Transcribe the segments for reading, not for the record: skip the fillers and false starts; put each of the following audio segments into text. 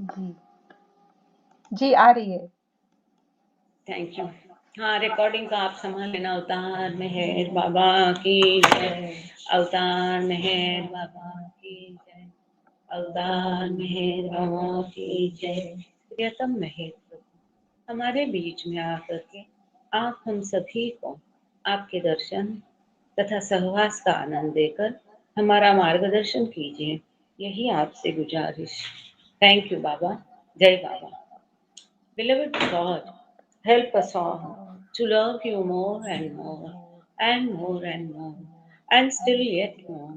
जी, जी आ रही है। Thank you. हाँ, रिकॉर्डिंग का आप संभाल लेना। अवतार मेहर बाबा की जय, अवतार मेहर बाबा की जय, अवतार मेहर बाबा की जय। प्रियतम मेहर प्रभु हमारे बीच में आकर के आप हम सभी को आपके दर्शन तथा सहवास का आनंद देकर हमारा मार्गदर्शन कीजिए, यही आपसे गुजारिश। थैंक यू बाबा। जय बाबा। Beloved God, help us all to love you more and more, and more and more, and still yet more,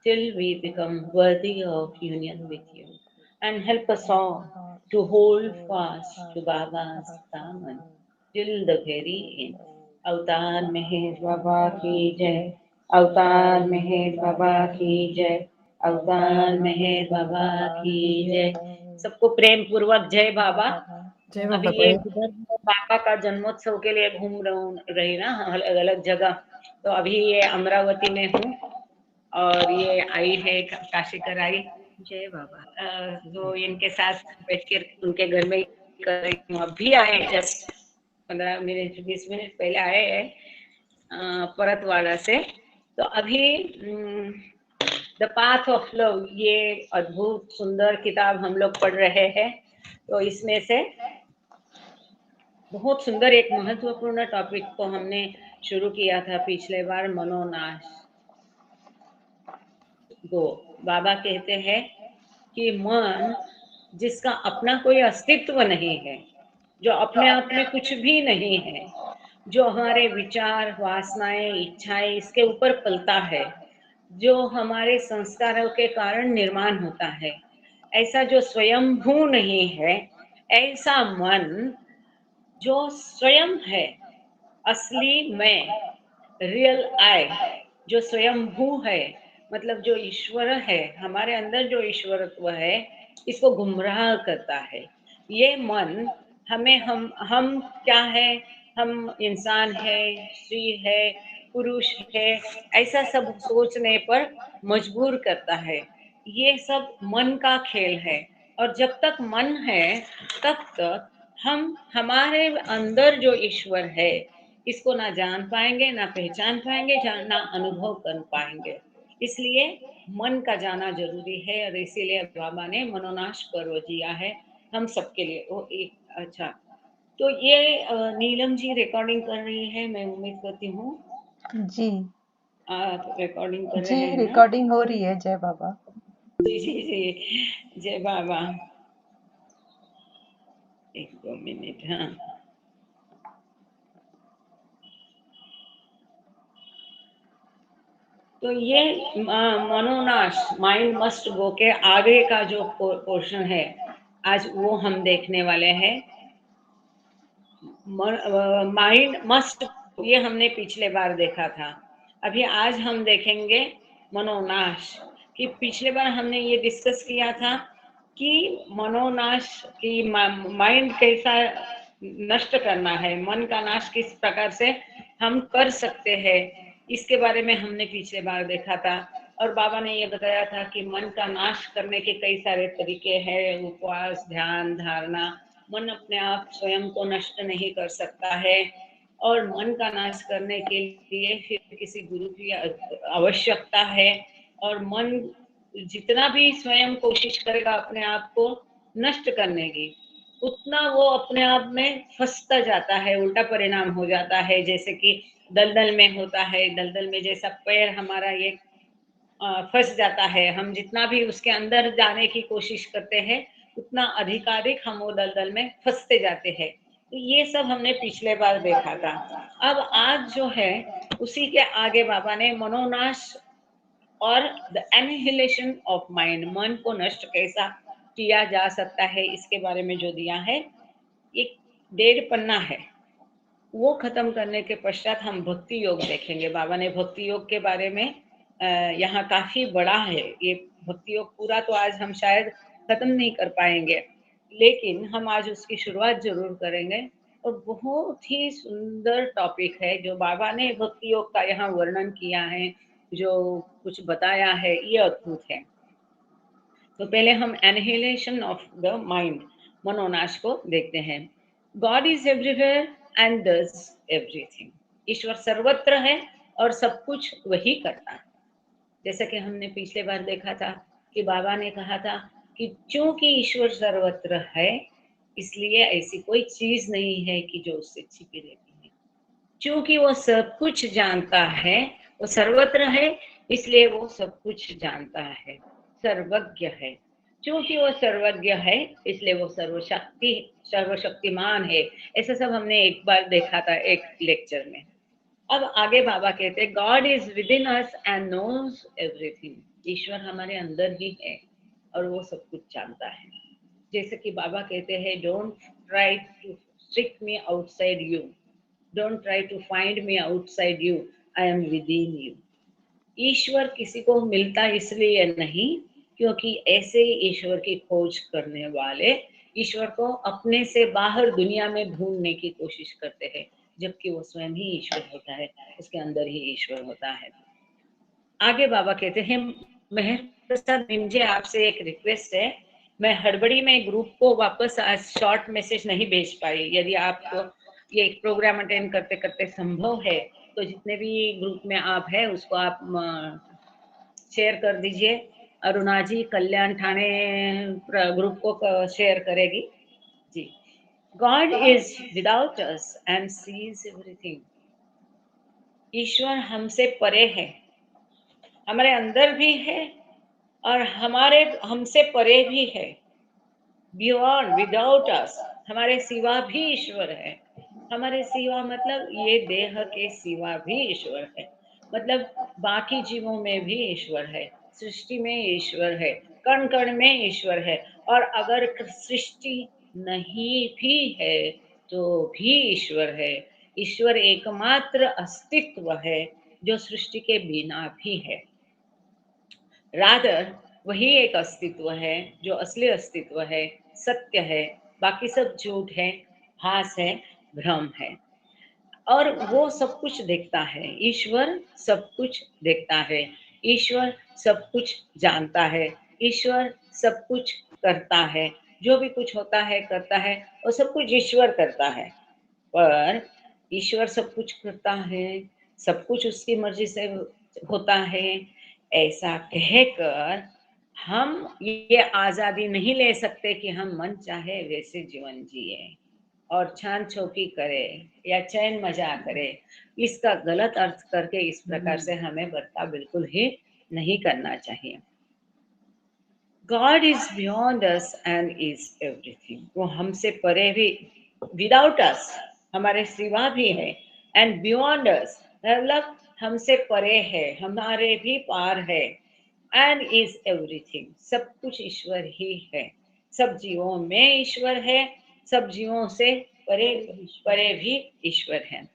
till we become worthy of union with you. And help us all to hold fast to Baba's daman till the very end. अवतार मेहर बाबा की जय, अवतार मेहर बाबा की जय, अवतार मेहर बाबा की जय। सबको प्रेम पूर्वक जय बाबा। जय अभी बाबा। ये जिधर पापा का जन्मोत्सव के लिए घूम रही ना अलग अलग जगह, तो अभी ये अमरावती में हूँ और ये आई है काशी कराई। जय बाबा। जो इनके साथ बैठ के उनके घर में कर रही हूँ। अभी आए जस्ट 15 मिनट 20 मिनट पहले आए हैं परतवाड़ा से। तो अभी द पाथ ऑफ लव, ये अद्भुत सुंदर किताब हम लोग पढ़ रहे हैं। तो इसमें से बहुत सुंदर एक महत्वपूर्ण टॉपिक को हमने शुरू किया था पिछले बार, मनोनाश। तो बाबा कहते हैं कि मन जिसका अपना कोई अस्तित्व नहीं है, जो अपने आप में कुछ भी नहीं है, जो हमारे विचार वासनाएं इच्छाएं इसके ऊपर पलता है, जो हमारे संस्कारों के कारण निर्माण होता है, ऐसा जो स्वयंभू नहीं है, ऐसा मन जो स्वयं है, असली मैं, रियल आई, जो स्वयंभू है, मतलब जो ईश्वर है, हमारे अंदर जो ईश्वरत्व है, इसको गुमराह करता है ये मन। हमें हम क्या है, हम इंसान है, स्त्री है, पुरुष है, ऐसा सब सोचने पर मजबूर करता है। ये सब मन का खेल है। और जब तक मन है तब तक हम हमारे अंदर जो ईश्वर है इसको ना जान पाएंगे, ना पहचान पाएंगे, ना अनुभव कर पाएंगे। इसलिए मन का जाना जरूरी है और इसीलिए बाबा ने मनोनाश पर्व दिया है हम सबके लिए। वो एक अच्छा, तो ये नीलम जी रिकॉर्डिंग कर रही है, मैं उम्मीद करती हूँ जी आप रिकॉर्डिंग कर जी रहे हैं ना। रिकॉर्डिंग हो रही है। जय बाबा। जी जी जी, जय बाबा। एक दो मिनट। हाँ, तो ये मनोनाश, माइंड मस्ट गो के आगे का जो पोर्शन है आज वो हम देखने वाले हैं। माइंड मस्ट, ये हमने पिछले बार देखा था। अभी आज हम देखेंगे मनोनाश। कि पिछले बार हमने ये डिस्कस किया था कि मनोनाश की माइंड कैसा नष्ट करना है, मन का नाश किस प्रकार से हम कर सकते हैं, इसके बारे में हमने पिछले बार देखा था। और बाबा ने ये बताया था कि मन का नाश करने के कई सारे तरीके हैं, उपवास, ध्यान, धारणा। मन अपने आप स्वयं को नष्ट नहीं कर सकता है और मन का नाश करने के लिए फिर किसी गुरु की आवश्यकता है। और मन जितना भी स्वयं कोशिश करेगा अपने आप को नष्ट करने की, उतना वो अपने आप में फंसता जाता है, उल्टा परिणाम हो जाता है। जैसे कि दलदल में होता है, दलदल में जैसा पैर हमारा ये फंस जाता है, हम जितना भी उसके अंदर जाने की कोशिश करते हैं उतना अधिकाधिक हम वो दलदल में फंसते जाते हैं। तो ये सब हमने पिछले बार देखा था। अब आज जो है उसी के आगे बाबा ने मनोनाश और द एनिहिलेशन ऑफ माइंड, मन को नष्ट कैसा किया जा सकता है इसके बारे में जो दिया है। एक 1.5 पन्ना है, वो खत्म करने के पश्चात हम भक्ति योग देखेंगे। बाबा ने भक्ति योग के बारे में यहाँ काफी बड़ा है ये भक्ति योग, पूरा तो आज हम शायद खत्म नहीं कर पाएंगे, लेकिन हम आज उसकी शुरुआत जरूर करेंगे। और बहुत ही सुंदर टॉपिक है जो बाबा ने भक्ति योग का यहाँ वर्णन किया है, जो कुछ बताया है, ये अद्भुत है। तो पहले हम एनहिलेशन ऑफ द माइंड, मनोनाश को देखते हैं। God is everywhere and does everything. ईश्वर सर्वत्र है और सब कुछ वही करता है। जैसा कि हमने पिछले बार देखा था कि बाबा ने कहा था कि चूंकि ईश्वर सर्वत्र है, इसलिए ऐसी कोई चीज नहीं है कि जो उससे छिपी रहती है। चूंकि वो सब कुछ जानता है, वो सर्वत्र है, इसलिए वो सब कुछ जानता है, सर्वज्ञ है। चूंकि वो सर्वज्ञ है, इसलिए वो सर्वशक्तिमान है। ऐसा सब हमने एक बार देखा था एक लेक्चर में। अब आगे बाबा कहते हैं God is within us and knows everything. ईश्वर हमारे अंदर ही है और वो सब कुछ जानता है। जैसे कि बाबा कहते हैं don't try to strike me outside you, don't try to find me outside you, I am within you. ईश्वर किसी को मिलता इसलिए नहीं क्योंकि ऐसे ही ईश्वर की खोज करने वाले ईश्वर को अपने से बाहर दुनिया में ढूंढने की कोशिश करते हैं, जबकि वो स्वयं ही ईश्वर होता है, उसके अंदर ही ईश्वर होता है। आगे बाबा कहते हैं मेहर प्रसाद जी, आपसे एक रिक्वेस्ट है। मैं हड़बड़ी में ग्रुप को वापस आज शॉर्ट मैसेज नहीं भेज पाई। यदि आपको ये प्रोग्राम अटेंड करते करते संभव है तो जितने भी ग्रुप में आप हैं उसको आप शेयर कर दीजिए। अरुणा जी कल्याण ठाणे ग्रुप को शेयर करेगी जी। God is without us and sees everything. ईश्वर हमसे परे है, हमारे अंदर भी है और हमारे हमसे परे भी है। बियॉन्ड, विदाउट अस, हमारे सिवा भी ईश्वर है। हमारे सिवा मतलब ये देह के सिवा भी ईश्वर है, मतलब बाकी जीवों में भी ईश्वर है, सृष्टि में ईश्वर है, कण कण में ईश्वर है। और अगर सृष्टि नहीं भी है तो भी ईश्वर है। ईश्वर एकमात्र अस्तित्व है जो सृष्टि के बिना भी है। रादर वही एक अस्तित्व है जो असली अस्तित्व है, सत्य है। बाकी सब झूठ है, भास है, भ्रम है। और वो सब कुछ देखता है। ईश्वर सब कुछ देखता है, ईश्वर सब कुछ जानता है, ईश्वर सब कुछ करता है। जो भी कुछ होता है करता है वो सब कुछ ईश्वर करता है। पर ईश्वर सब कुछ करता है, सब कुछ उसकी मर्जी से होता है, ऐसा कहकर हम ये आजादी नहीं ले सकते कि हम मन चाहे वैसे जीवन जिए और छान छौकी करे या चैन मजा करे। इसका गलत अर्थ करके इस प्रकार से हमें बर्ताव बिल्कुल ही नहीं करना चाहिए। God is beyond us and is everything. वो हमसे परे भी, विदाउट अस, हमारे सिवा भी है, एंड बियॉन्ड अस मतलब हमसे परे है, हमारे भी पार है, एंड इज एवरीथिंग, सब कुछ ईश्वर ही है। सब जीवों में ईश्वर है, सब जीवों से परे परे भी ईश्वर है।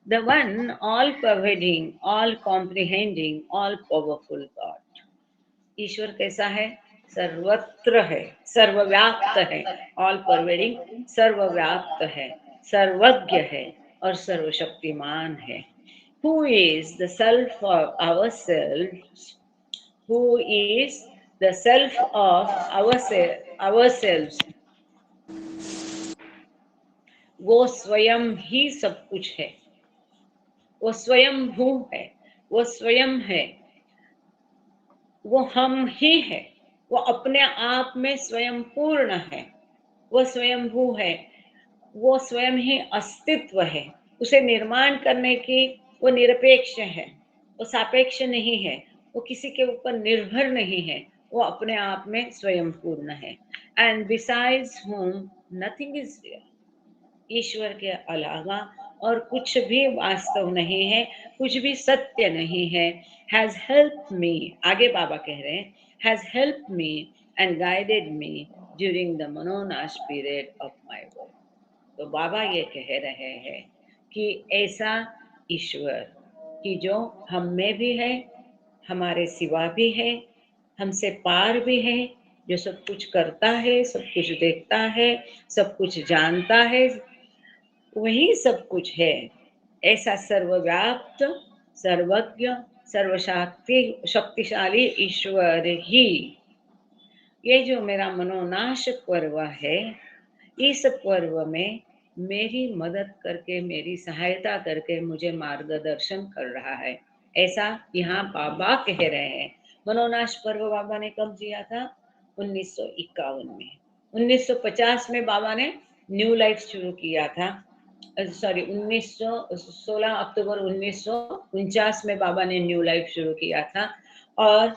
The one all pervading, all comprehending, all powerful God. ईश्वर कैसा है? सर्वत्र है, सर्वव्याप्त है। ऑल परवेडिंग, सर्वव्याप्त है, सर्वज्ञ है और सर्वशक्तिमान है। Who is the self of ourselves? Who is the self of ourselves? वो स्वयं ही सब कुछ है, वो स्वयं भू है, वो स्वयं है, वो हम ही है, वो अपने आप में स्वयं पूर्ण है, वो स्वयंभू है, वो स्वयं ही अस्तित्व है। उसे निर्माण करने की वो निरपेक्ष है, वो सापेक्ष नहीं है, वो किसी के ऊपर निर्भर नहीं है, वो अपने आप में स्वयं पूर्ण है। And besides home nothing is real. ईश्वर के अलावा और कुछ भी वास्तव नहीं है, कुछ भी सत्य नहीं है। हैज हेल्प मी, आगे बाबा कह रहे हैं, has help me and guided me during the मनोनाश पीरियड ऑफ माय वर्क। तो बाबा ये कह रहे हैं कि ऐसा ईश्वर कि जो हम में भी है, हमारे सिवा भी है, हमसे पार भी है, जो सब कुछ करता है, सब कुछ देखता है, सब कुछ जानता है, वही सब कुछ है। ऐसा सर्वव्याप्त, सर्वज्ञ, सर्वशक्ति शक्तिशाली ईश्वर ही ये जो मेरा मनोनाश पर्व है, इस पर्व में मेरी मदद करके, मेरी सहायता करके मुझे मार्गदर्शन कर रहा है, ऐसा यहाँ बाबा कह रहे हैं। मनोनाश पर्व बाबा ने कब जिया था? 1951 में। 1950 में बाबा ने न्यू लाइफ शुरू किया था। सॉरी, 16 अक्टूबर 1949 में बाबा ने न्यू लाइफ शुरू किया था, और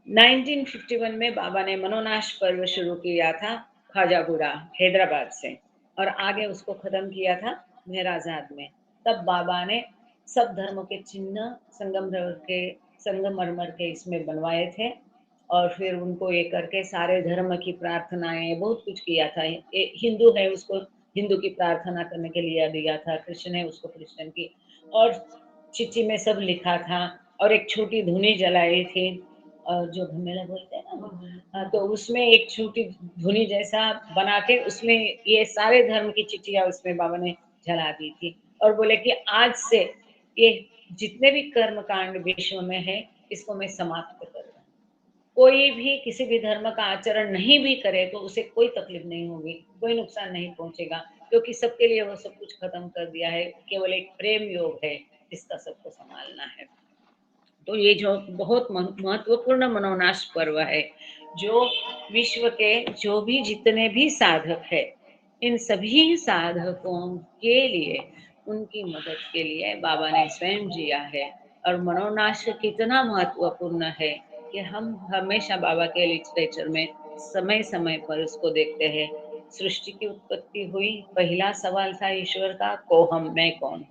1951 में बाबा ने मनोनाश पर्व शुरू किया था खाजागुड़ा हैदराबाद से, और आगे उसको खत्म किया था मेहराजाद में। तब बाबा ने सब धर्मों के चिन्ह संगमरमर के इसमें बनवाए थे, और फिर उनको ये करके सारे धर्म की प्रार्थनाएं बहुत कुछ किया था। हिंदू है उसको हिंदू की प्रार्थना करने के लिए दिया था, कृष्ण है उसको कृष्ण की, और चिट्ठी में सब लिखा था, और एक छोटी धुनी जलाई थी, और जो घमेला बोलते हैं ना, हाँ, तो उसमें एक छोटी धुनी जैसा बना के उसमें ये सारे धर्म की चिट्ठियां उसमें बाबा ने जला दी थी, और बोले कि आज से ये जितने भी कर्म कांड विश्व में है, इसको मैं समाप्त कर रहा हूँ। कोई भी किसी भी धर्म का आचरण नहीं भी करे तो उसे कोई तकलीफ नहीं होगी, कोई नुकसान नहीं पहुंचेगा, क्योंकि सबके लिए वो सब कुछ खत्म कर दिया है। केवल एक प्रेम योग है जिसका सबको संभालना है। तो ये जो बहुत महत्वपूर्ण मनोनाश पर्व है, जो विश्व के जो भी जितने भी साधक है, इन सभी साधकों के लिए, उनकी मदद के लिए बाबा ने स्वयं जिया है। और मनोनाश कितना महत्वपूर्ण है कि हम हमेशा बाबा के लिटरेचर में समय समय पर उसको देखते हैं। सृष्टि की उत्पत्ति हुई, पहला सवाल था ईश्वर का, को हम, मैं कौन,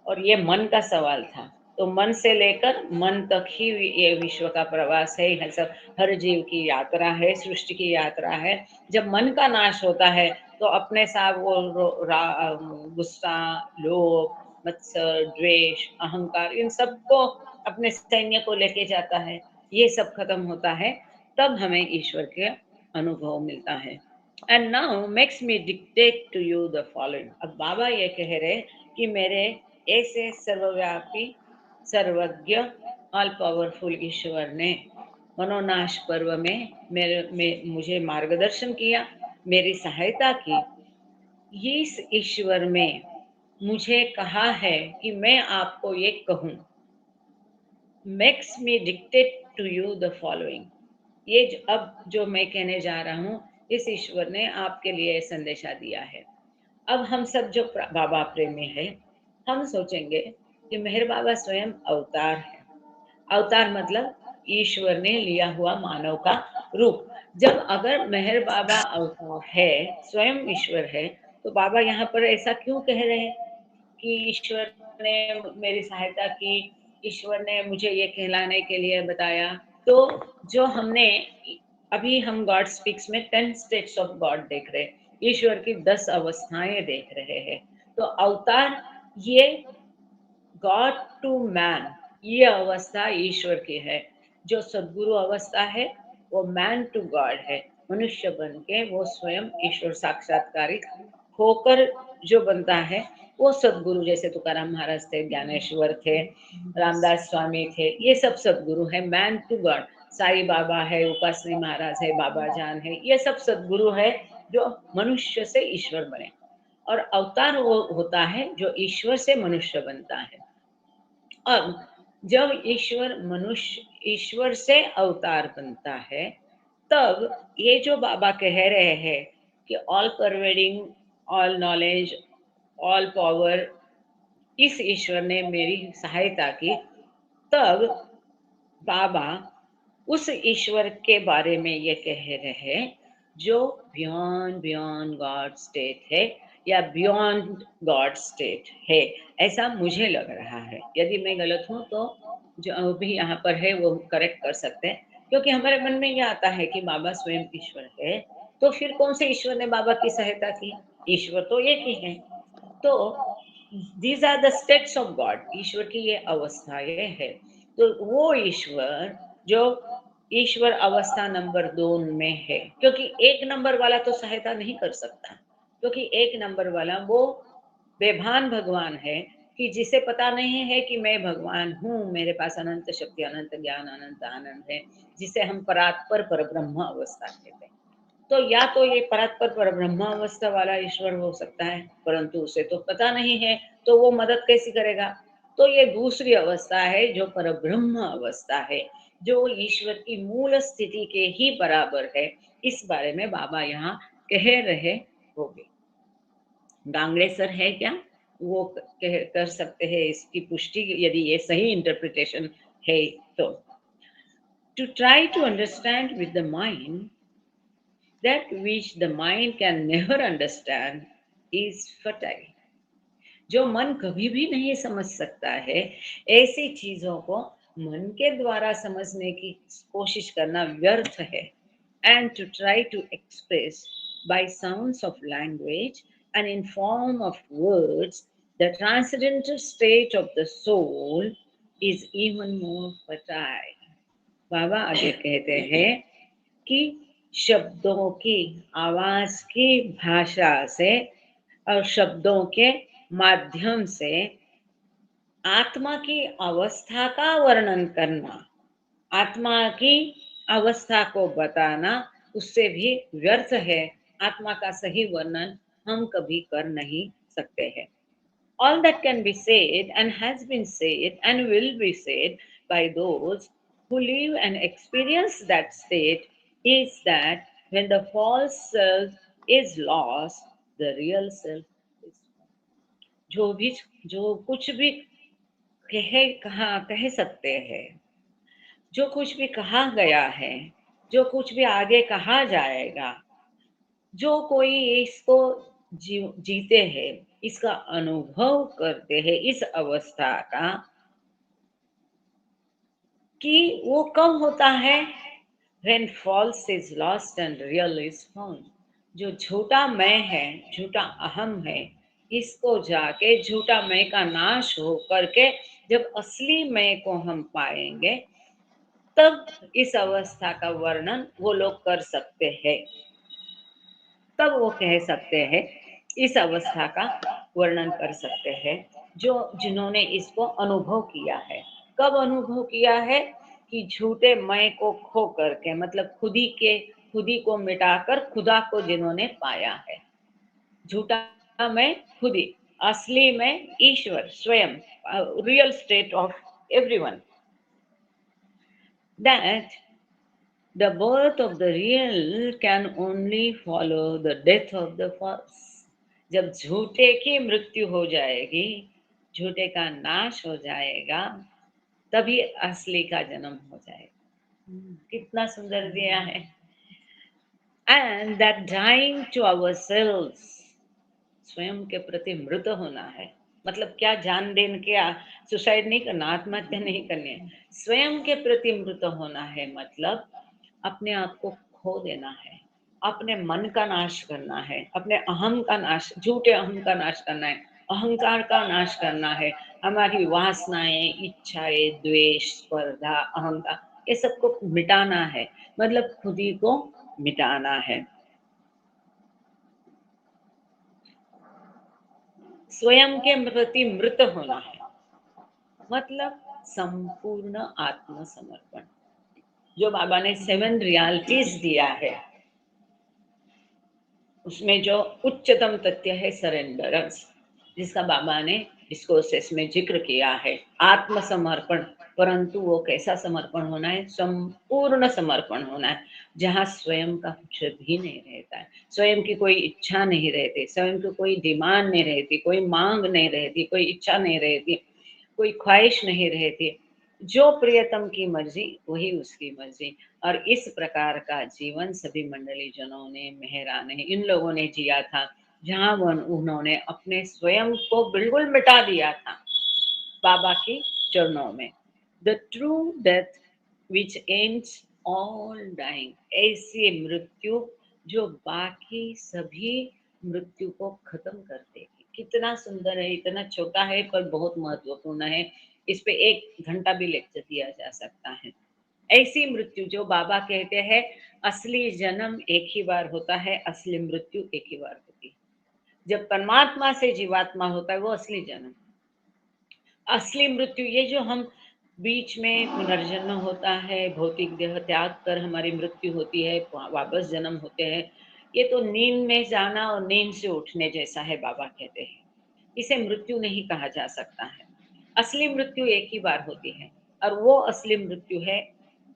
और ये मन का सवाल था। तो मन से लेकर मन तक ही ये विश्व का प्रवास है, यह सब हर जीव की यात्रा है, सृष्टि की यात्रा है। जब मन का नाश होता है तो अपने साथ वो गुस्सा, लोभ, मत्सर, द्वेष, अहंकार, इन सबको अपने सैन्य को लेके जाता है। ये सब खत्म होता है, तब हमें ईश्वर के अनुभव मिलता है। And now makes me dictate to you the following. अब बाबा ये कह रहे कि मेरे ऐसे सर्वव्यापी, सर्वज्ञ, ऑल पावरफुल ईश्वर ने मनोनाश पर्व में मुझे मार्गदर्शन किया, मेरी सहायता की। इस ईश्वर में मुझे कहा है कि मैं आपको ये कहूँ, makes me dictate to you the following. ये अब जो मैं कहने जा रहा हूँ, इस ईश्वर ने आपके लिए संदेशा दिया है। अब हम सब जो बाबा प्रेमी है, हम सोचेंगे कि मेहर बाबा स्वयं अवतार है। अवतार मतलब ईश्वर ने लिया हुआ मानव का रूप। जब अगर मेहर बाबा अवतार है, स्वयं ईश्वर है, तो बाबा यहाँ पर ऐसा क्यों कह रहे हैं कि ईश्वर ने मेरी सहायता की, ईश्वर ने मुझे ये कहलाने के लिए बताया। तो जो हमने अभी हम गॉड स्पीक्स में 10 स्टेट्स ऑफ गॉड देख रहे हैं, ईश्वर की 10 अवस्थाएं देख रहे हैं। तो अवतार, ये गॉड टू मैन, ये अवस्था ईश्वर की है। जो सदगुरु अवस्था है वो मैन टू गॉड है। मनुष्य बन के वो स्वयं ईश्वर साक्षात्कारित होकर जो बनता है, वो सदगुरु, जैसे तुकाराम महाराज थे, ज्ञानेश्वर थे, रामदास स्वामी थे, ये सब सदगुरु है, man to God. Sai Baba है, उपासनी महाराज है, बाबा जान है, ये सब सदगुरु है जो मनुष्य से ईश्वर बने। और अवतार वो होता है जो ईश्वर से मनुष्य बनता है। अब जब ईश्वर से अवतार बनता है, तब ये जो बाबा कह रहे हैं कि all pervading, all knowledge, all power, इस ईश्वर ने मेरी सहायता की, तब बाबा उस ईश्वर के बारे में ये कह रहे हैं जो बियॉन्ड बियॉन्ड गॉड स्टेट है, या बियॉन्ड गॉड स्टेट है। ऐसा मुझे लग रहा है। यदि मैं गलत हूं तो जो भी यहाँ पर है वो करेक्ट कर सकते हैं, क्योंकि हमारे मन में ये आता है कि बाबा स्वयं ईश्वर है, तो फिर कौन से ईश्वर ने बाबा की सहायता की? ईश्वर तो एक ही है। तो these are the states of God, ईश्वर की ये अवस्थाएं है। तो वो ईश्वर जो ईश्वर अवस्था नंबर 2 में है, क्योंकि 1 नंबर वाला तो सहायता नहीं कर सकता, क्योंकि 1 नंबर वाला वो बेभान भगवान है, कि जिसे पता नहीं है कि मैं भगवान हूँ, मेरे पास अनंत शक्ति, अनंत ज्ञान, अनंत आनंद है, जिसे हम परात्पर परब्रह्म अवस्था कहते हैं। तो या तो ये परात्पर परब्रह्म अवस्था वाला ईश्वर हो सकता है, परंतु उसे तो पता नहीं है, तो वो मदद कैसी करेगा? तो ये दूसरी अवस्था है जो परब्रह्म अवस्था है, जो ईश्वर की मूल स्थिति के ही बराबर है। इस बारे में बाबा यहाँ कह रहे होंगे। डांगड़े सर है क्या? वो कर सकते हैं इसकी पुष्टि, यदि ये सही इंटरप्रिटेशन है तो। To try to understand with the mind that which the mind can never understand is fertile. जो मन कभी भी नहीं समझ सकता है, ऐसी चीजों को मन के द्वारा समझने की कोशिश करना व्यर्थ है। And to try to express by sounds of language and in form of words the transcendental state of the soul is even more fertile. बाबा आगे कहते हैं कि शब्दों की, आवाज की भाषा से और शब्दों के माध्यम से आत्मा की अवस्था का वर्णन करना, आत्मा की अवस्था को बताना उससे भी व्यर्थ है। आत्मा का सही वर्णन हम कभी कर नहीं सकते हैं। All that can be said and has been said and will be said by those who live and experience that state is that when the false self is lost, the real self is found. जो कुछ भी कह सकते हैं, जो कुछ भी कहा गया है, जो कुछ भी आगे कहा जाएगा, जो कोई इसको जीते हैं, इसका अनुभव करते हैं, इस अवस्था का, कि वो कब होता है? When false is lost and real is found. जो झूठा मैं है, झूठा अहम है, इसको जाके झूठा मैं का नाश हो करके जब असली मैं को हम पाएंगे, तब इस अवस्था का वर्णन वो लोग कर सकते हैं। तब वो कह सकते हैं, इस अवस्था का वर्णन कर सकते हैं, जो जिन्होंने इसको अनुभव किया है। कब अनुभव किया है? कि झूठे मैं को खो करके, मतलब खुदी को मिटाकर खुदा को जिन्होंने पाया है। झूठा मैं खुदी, असली में ईश्वर स्वयं, real estate of everyone. That the birth of the real can only follow the death of the false. जब झूठे की मृत्यु हो जाएगी, झूठे का नाश हो जाएगा, तभी असली का जन्म हो जाएगा। कितना सुंदर दिया है। And that dying to ourselves, स्वयं के प्रति मृत होना है। मतलब क्या? जान देने के सुसाइड नहीं करना, आत्महत्या नहीं करनी है। स्वयं के प्रति मृत होना है, मतलब अपने आप को खो देना है, अपने मन का नाश करना है, अपने अहम का नाश, झूठे अहम का नाश करना है, अहंकार का नाश करना है, हमारी वासनाएं, इच्छाएं, द्वेष, स्पर्धा, अहंकार, ये सबको मिटाना है, मतलब खुदी को मिटाना है। स्वयं के प्रति मृत होना है, मतलब संपूर्ण आत्मसमर्पण। जो बाबा ने 7 रियलिटीज दिया है, उसमें जो उच्चतम तथ्य है सरेंडरेंस, जिसका बाबा ने डिस्कोर्सेस में जिक्र किया है, आत्मसमर्पण। परंतु वो कैसा समर्पण होना है? संपूर्ण समर्पण होना है, जहाँ स्वयं का कुछ भी नहीं रहता है, स्वयं की कोई इच्छा नहीं रहती, स्वयं की कोई डिमांड नहीं रहती, कोई मांग नहीं रहती, कोई इच्छा नहीं रहती, कोई ख्वाहिश नहीं रहती। जो प्रियतम की मर्जी वही उसकी मर्जी। और इस प्रकार का जीवन सभी मंडली जनों ने, मेहरा ने, इन लोगों ने जिया था, जहाँ उन्होंने अपने स्वयं को बिल्कुल मिटा दिया था बाबा के चरणों में। The true death which ends all dying, ऐसी मृत्यु जो बाकी सभी मृत्यु को खत्म कर देगी। कितना सुंदर है, इतना छोटा है पर बहुत महत्वपूर्ण है। इस पे 1 घंटा भी लेक्चर दिया जा सकता है। ऐसी मृत्यु जो बाबा कहते हैं, असली जन्म एक ही बार होता है, असली मृत्यु एक ही बार होती है। जब परमात्मा से जीवात्मा होता है वो असली जन्म, असली मृत्यु ये जो हम बीच में पुनर्जन्म होता है, भौतिक देह त्याग कर हमारी मृत्यु होती है, वापस जन्म होते हैं, ये तो नींद में जाना और नींद से उठने जैसा है, बाबा कहते हैं। इसे मृत्यु नहीं कहा जा सकता है। असली मृत्यु एक ही बार होती है और वो असली मृत्यु है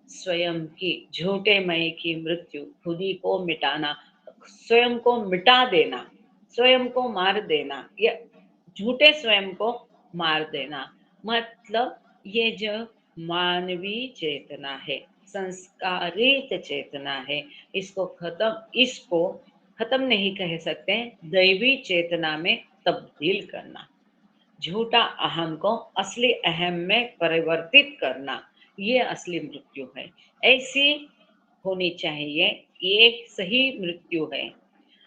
स्वयं की, झूठे मैं की मृत्यु, खुद ही को मिटाना, स्वयं को मिटा देना, स्वयं को मार देना, ये झूठे स्वयं को मार देना। मतलब ये जो मानवीय चेतना है, संस्कारित चेतना है, इसको खत्म नहीं कह सकते, दैवी चेतना में तब्दील करना, झूठा अहम को असली अहम में परिवर्तित करना, ये असली मृत्यु है। ऐसी होनी चाहिए, ये सही मृत्यु है।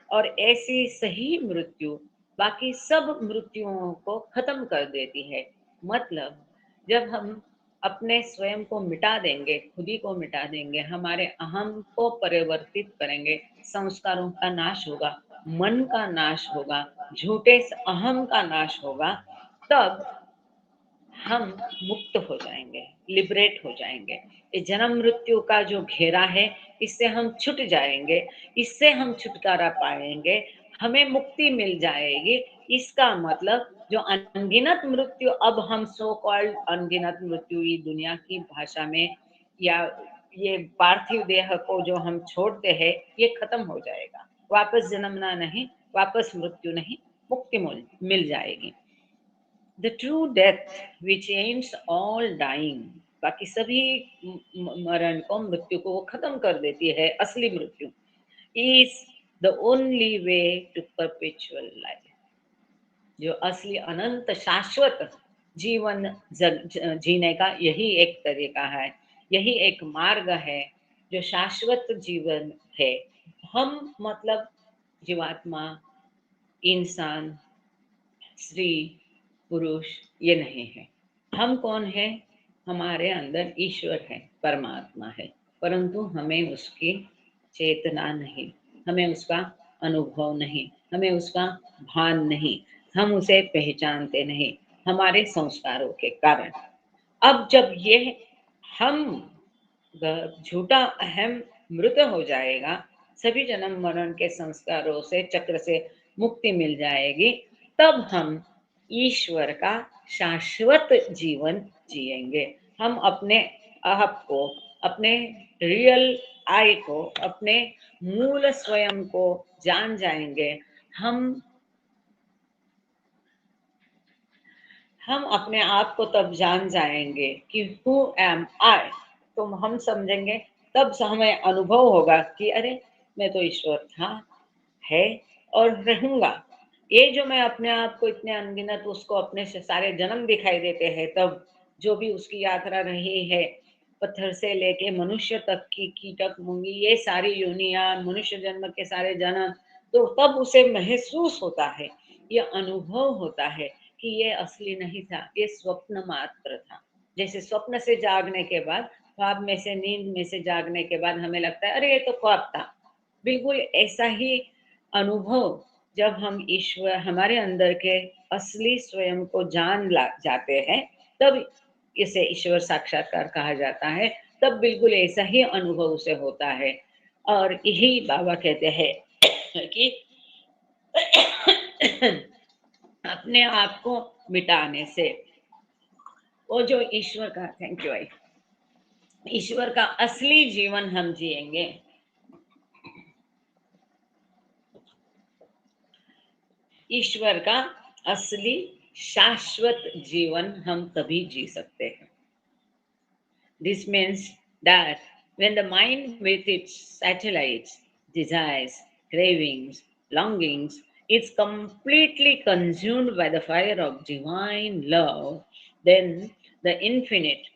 और ऐसी सही मृत्यु बाकी सब मृत्युओं को खत्म कर देती है। मतलब जब हम अपने स्वयं को मिटा देंगे, खुद ही को मिटा देंगे, हमारे अहम को परिवर्तित करेंगे, संस्कारों का नाश होगा, मन का नाश होगा, झूठे अहम का नाश होगा, तब हम मुक्त हो जाएंगे, लिबरेट हो जाएंगे। ये जन्म मृत्यु का जो घेरा है, इससे हम छूट जाएंगे, इससे हम छुटकारा पाएंगे, हमें मुक्ति मिल जाएगी। इसका मतलब जो अनगिनत मृत्यु, अब हम सो कॉल्ड अनगिनत मृत्यु ये दुनिया की भाषा में, या ये पार्थिव देह को जो हम छोड़ते हैं, ये खत्म हो जाएगा। वापस जन्मना नहीं, वापस मृत्यु नहीं, मुक्ति मिल जाएगी। The true death which ends all dying, बाकी सभी मरण को, मृत्यु को वो खत्म कर देती है, असली मृत्यु is the only way to perpetual life, जो असली अनंत शाश्वत जीवन जीने का यही एक तरीका है, यही एक मार्ग है, जो शाश्वत जीवन है। हम मतलब जीवात्मा, इंसान, स्त्री, पुरुष, ये नहीं है। हम कौन है? हमारे अंदर ईश्वर है, परमात्मा है, परंतु हमें उसकी चेतना नहीं, हमें उसका अनुभव नहीं, हमें उसका भान नहीं, हम उसे पहचानते नहीं, हमारे संस्कारों के कारण। अब जब ये हम झूठा अहम मृत हो जाएगा, सभी जन्म मरण के संस्कारों से, चक्र से मुक्ति मिल जाएगी, तब हम ईश्वर का शाश्वत जीवन जिएंगे। हम अपने आप को, अपने रियल आई को, अपने मूल स्वयं को जान जाएंगे। हम अपने आप को तब जान जाएंगे कि हु एम आई, तो हम समझेंगे, तब से हमें अनुभव होगा कि अरे मैं तो ईश्वर था, है और रहूंगा। ये जो मैं अपने आप को इतने अनगिनत, उसको अपने से सारे जन्म दिखाई देते हैं, तब जो भी उसकी यात्रा रही है, पत्थर से लेके मनुष्य तक की, कीटक मुंगी, ये सारी योनियां, मनुष्य जन्म के सारे जन्म, तो तब उसे महसूस होता है, ये अनुभव होता है कि ये असली नहीं था, ये स्वप्न मात्र था। जैसे स्वप्न से जागने के बाद, ख्वाब में से, नींद में से जागने के बाद हमें लगता है अरे ये तो ख्वाब था, बिल्कुल ऐसा ही अनुभव जब हम ईश्वर, हमारे अंदर के असली स्वयं को जान जाते हैं, तब इसे ईश्वर साक्षात्कार कहा जाता है। तब बिल्कुल ऐसा ही अनुभव उसे होता है। और यही बाबा कहते हैं कि अपने आप को मिटाने से, वो जो ईश्वर का, थैंक यू आई, ईश्वर का असली जीवन हम जिएंगे। ईश्वर का असली शाश्वत जीवन हम तभी जी सकते हैं। This means that when the mind with its satellites, desires, cravings, longings is completely consumed by the fire of divine love, then the infinite,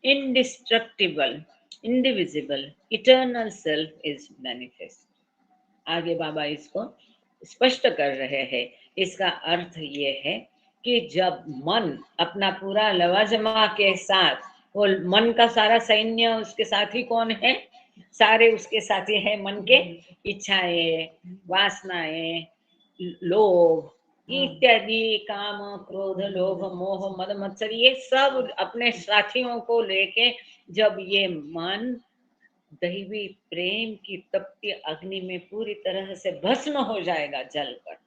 indestructible, indivisible, eternal self is manifest. आगे बाबा इसको स्पष्ट कर रहे हैं। इसका अर्थ ये है कि जब मन अपना पूरा लवाजमा के साथ, वो मन का सारा सैन्य, उसके साथी कौन है? सारे उसके साथी है मन के इच्छाएं, वासनाएं, लोभ, इत्यादि काम, क्रोध, लोभ, मोह, मद, मत्सर, ये सब अपने साथियों को लेके जब ये मन दैवी प्रेम की तपती अग्नि में पूरी तरह से भस्म हो जाएगा, जलकर।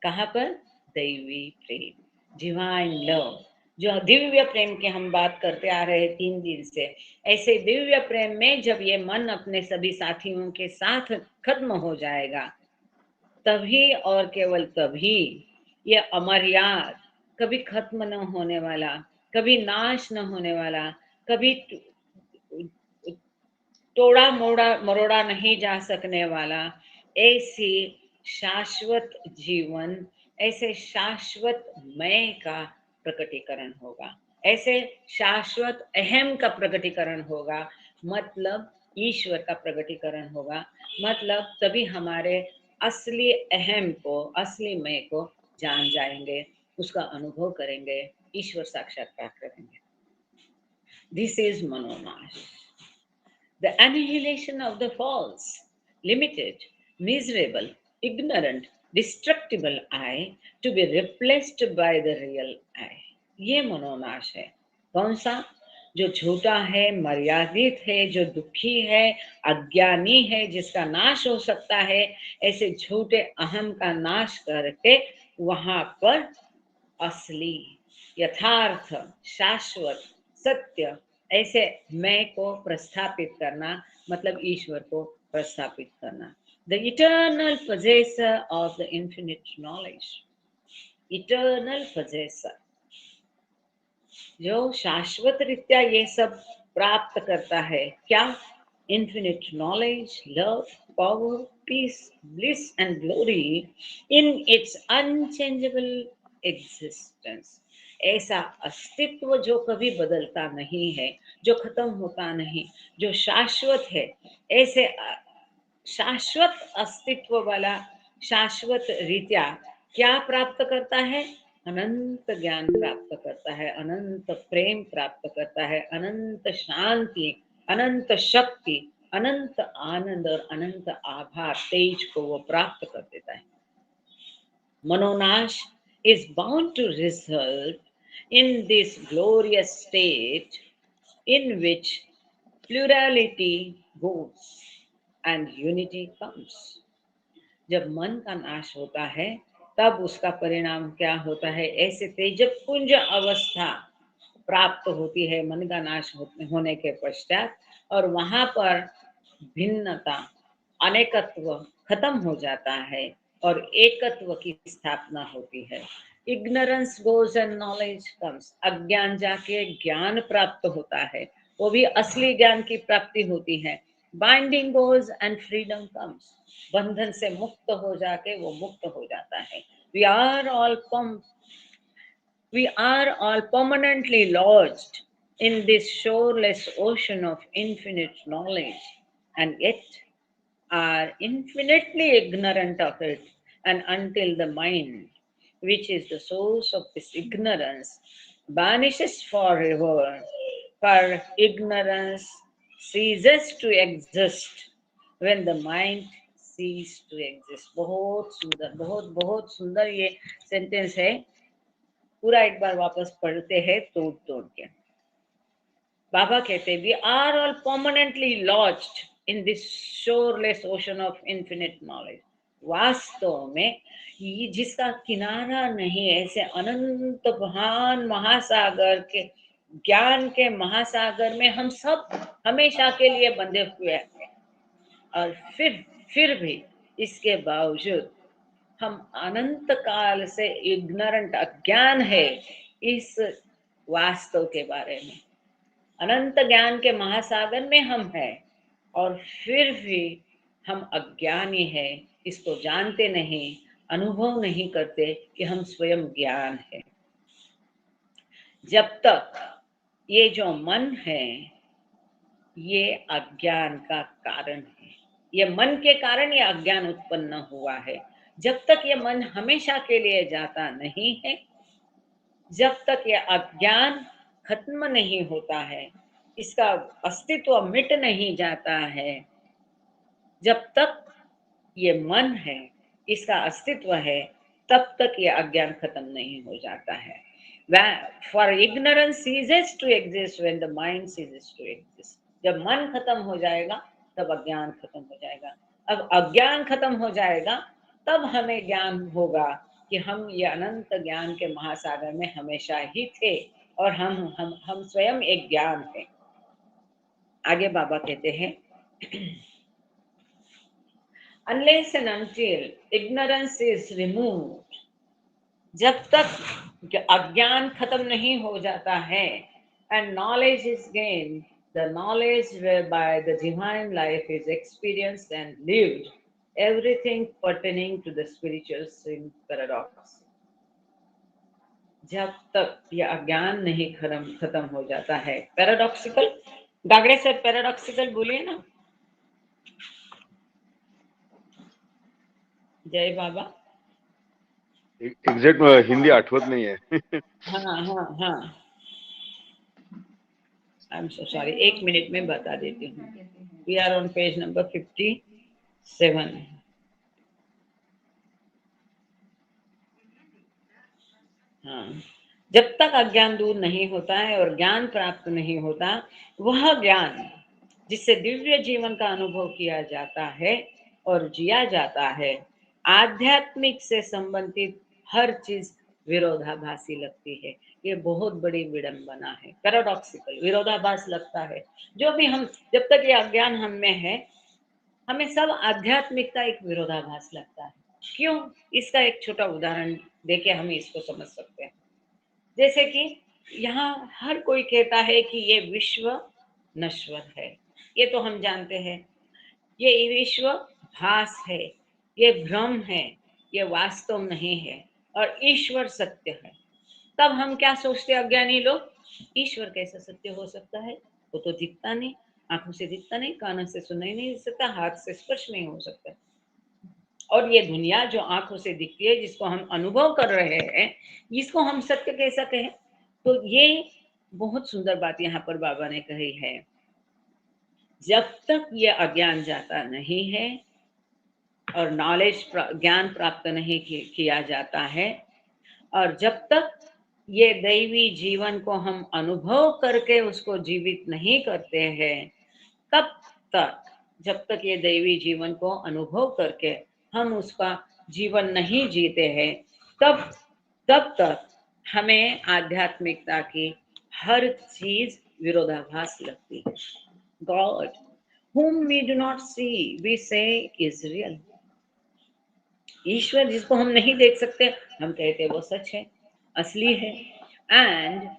कहाँ पर? दैवी प्रेम, डिवाइन लव, जो दिव्य प्रेम की हम बात करते आ रहे 3 दिन से। ऐसे दिव्य प्रेम में जब ये मन अपने सभी साथियों के साथ खत्म हो जाएगा, तभी और केवल तभी ये अमर्याद, कभी खत्म न होने वाला, कभी नाश न होने वाला, कभी तोड़ा मोड़ा मरोड़ा नहीं जा सकने वाला, ऐसी शाश्वत जीवन, ऐसे शाश्वत मैं का प्रकटीकरण होगा, ऐसे शाश्वत अहम का प्रकटीकरण होगा, मतलब ईश्वर का प्रकटीकरण होगा। मतलब तभी हमारे असली अहम को, असली मैं को जान जाएंगे, उसका अनुभव करेंगे, ईश्वर साक्षात्कार करेंगे। दिस इज मनोनाश, the annihilation of the false, limited, miserable, ignorant, destructible I to be replaced by the real I. ये मनोनाश है। कौन सा? जो झूठा है, मर्यादित है, जो दुखी है, अज्ञानी है, जिसका नाश हो सकता है, ऐसे झूठे अहम का नाश करके वहां पर असली, यथार्थ, शाश्वत, सत्य, ऐसे मैं को प्रस्थापित करना, मतलब ईश्वर को प्रस्थापित करना। The eternal possessor of the infinite knowledge, eternal possessor, जो शाश्वत रीत्या ये सब प्राप्त करता है। क्या? Infinite knowledge, love, power, peace, bliss and glory in its unchangeable existence. ऐसा अस्तित्व जो कभी बदलता नहीं है, जो खत्म होता नहीं, जो शाश्वत है, ऐसे शाश्वत अस्तित्व वाला, शाश्वत रीत्या क्या प्राप्त करता है? अनंत ज्ञान प्राप्त करता है, अनंत प्रेम प्राप्त करता है, अनंत शांति, अनंत शक्ति, अनंत आनंद और अनंत आभार, तेज को वो प्राप्त कर देता है। मनोनाश is bound to result in this glorious state in which plurality goes and unity comes. जब मन का नाश होता है, तब उसका परिणाम क्या होता है? ऐसे तेजपुंज अवस्था प्राप्त होती है मन का नाश होने के पश्चात, और वहां पर भिन्नता, अनेकत्व खत्म हो जाता है और एकत्व की स्थापना होती है। Ignorance goes and knowledge comes, अज्ञान जाके ज्ञान प्राप्त होता है, वो भी असली ज्ञान की प्राप्ति होती है। Binding goes and freedom comes, बंधन से मुक्त हो जाके वो मुक्त हो जाता है। We are all we are all permanently lodged in this shoreless ocean of infinite knowledge, and yet are infinitely ignorant of it. And until the mind, which is the source of this ignorance, vanishes forever, for ignorance ceases to exist when the mind cease to exist. बहुत सुंदर, बहुत बहुत सुंदर ये sentence है। पूरा एक बार वापस पढ़ते हैं तोड़ तोड़ के। बाबा कहते, we are all permanently lodged in this shoreless ocean of infinite knowledge. वास्तव में ये जिसका किनारा नहीं, ऐसे अनंत महान महासागर के, ज्ञान के महासागर में हम सब हमेशा के लिए बंधे हुए हैं, और फिर भी इसके बावजूद हम अनंत काल से इग्नोरेंट, अज्ञान है इस वास्तव के बारे में। अनंत ज्ञान के महासागर में हम हैं, और फिर भी हम अज्ञानी है, इसको जानते नहीं, अनुभव नहीं करते कि हम स्वयं ज्ञान है। जब तक ये जो मन है ये अज्ञान का कारण है, ये मन के कारण ये अज्ञान उत्पन्न हुआ है। जब तक ये मन हमेशा के लिए जाता नहीं है, जब तक ये अज्ञान खत्म नहीं होता है, इसका अस्तित्व मिट नहीं जाता है, जब तक ये मन है, इसका अस्तित्व है, तब तक ये अज्ञान खत्म नहीं हो जाता है। For ignorance ceases to exist when the mind ceases to exist। जब मन खत्म हो जाएगा तब अज्ञान खत्म हो जाएगा। अब अज्ञान खत्म हो जाएगा तब हमें ज्ञान होगा कि हम ये अनंत ज्ञान के महासागर में हमेशा ही थे और हम स्वयं एक ज्ञान है। आगे बाबा कहते हैं unless and until ignorance is removed, जब तक अज्ञान खत्म नहीं हो जाता है and knowledge is gained, the knowledge whereby the divine life is experienced and lived, everything pertaining to the spiritual sin paradox। जब तक ये अज्ञान नहीं खत्म हो जाता है, पैराडॉक्सिकल, गागड़े से पैराडॉक्सिकल बोलिए ना। जय बाबा। एग्जैक्ट हिंदी आठवत नहीं है। हाँ I am so sorry, 1 minute में बता देती हूँ। We are on page number 57। हाँ, जब तक अज्ञान दूर नहीं होता है और ज्ञान प्राप्त नहीं होता, वह ज्ञान जिससे दिव्य जीवन का अनुभव किया जाता है और जिया जाता है, आध्यात्मिक से संबंधित हर चीज विरोधाभासी लगती है। ये बहुत बड़ी विडंबना है, पैराडॉक्सिकल, विरोधाभास लगता है। जो भी हम, जब तक ये अज्ञान हम में है, हमें सब आध्यात्मिकता एक विरोधाभास लगता है। क्यों? इसका एक छोटा उदाहरण देके हम इसको समझ सकते हैं। जैसे कि यहाँ हर कोई कहता है कि ये विश्व नश्वर है, ये तो हम जानते हैं। ये विश्व भास है, ये भ्रम है, ये वास्तव नहीं है और ईश्वर सत्य है। तब हम क्या सोचते हैं अज्ञानी लोग, ईश्वर कैसे सत्य हो सकता है? वो तो दिखता नहीं, आंखों से दिखता नहीं, कानों से सुनाई नहीं सकता, हाथ से स्पर्श नहीं हो सकता। और ये दुनिया जो आंखों से दिखती है, जिसको हम अनुभव कर रहे हैं, इसको हम सत्य कैसा कहें? तो ये बहुत सुंदर बात यहाँ पर बाबा ने कही है। जब तक ये अज्ञान जाता नहीं है और नॉलेज ज्ञान प्राप्त नहीं किया जाता है, और जब तक ये दैवी जीवन को हम अनुभव करके उसको जीवित नहीं करते हैं, तब तक, जब तक ये दैवी जीवन को अनुभव करके हम उसका जीवन नहीं जीते हैं, तब तक हमें आध्यात्मिकता की हर चीज विरोधाभास लगती है। God, whom we do not see, we say is real। ईश्वर जिसको हम नहीं देख सकते, हम कहते हैं वो सच है, असली है। And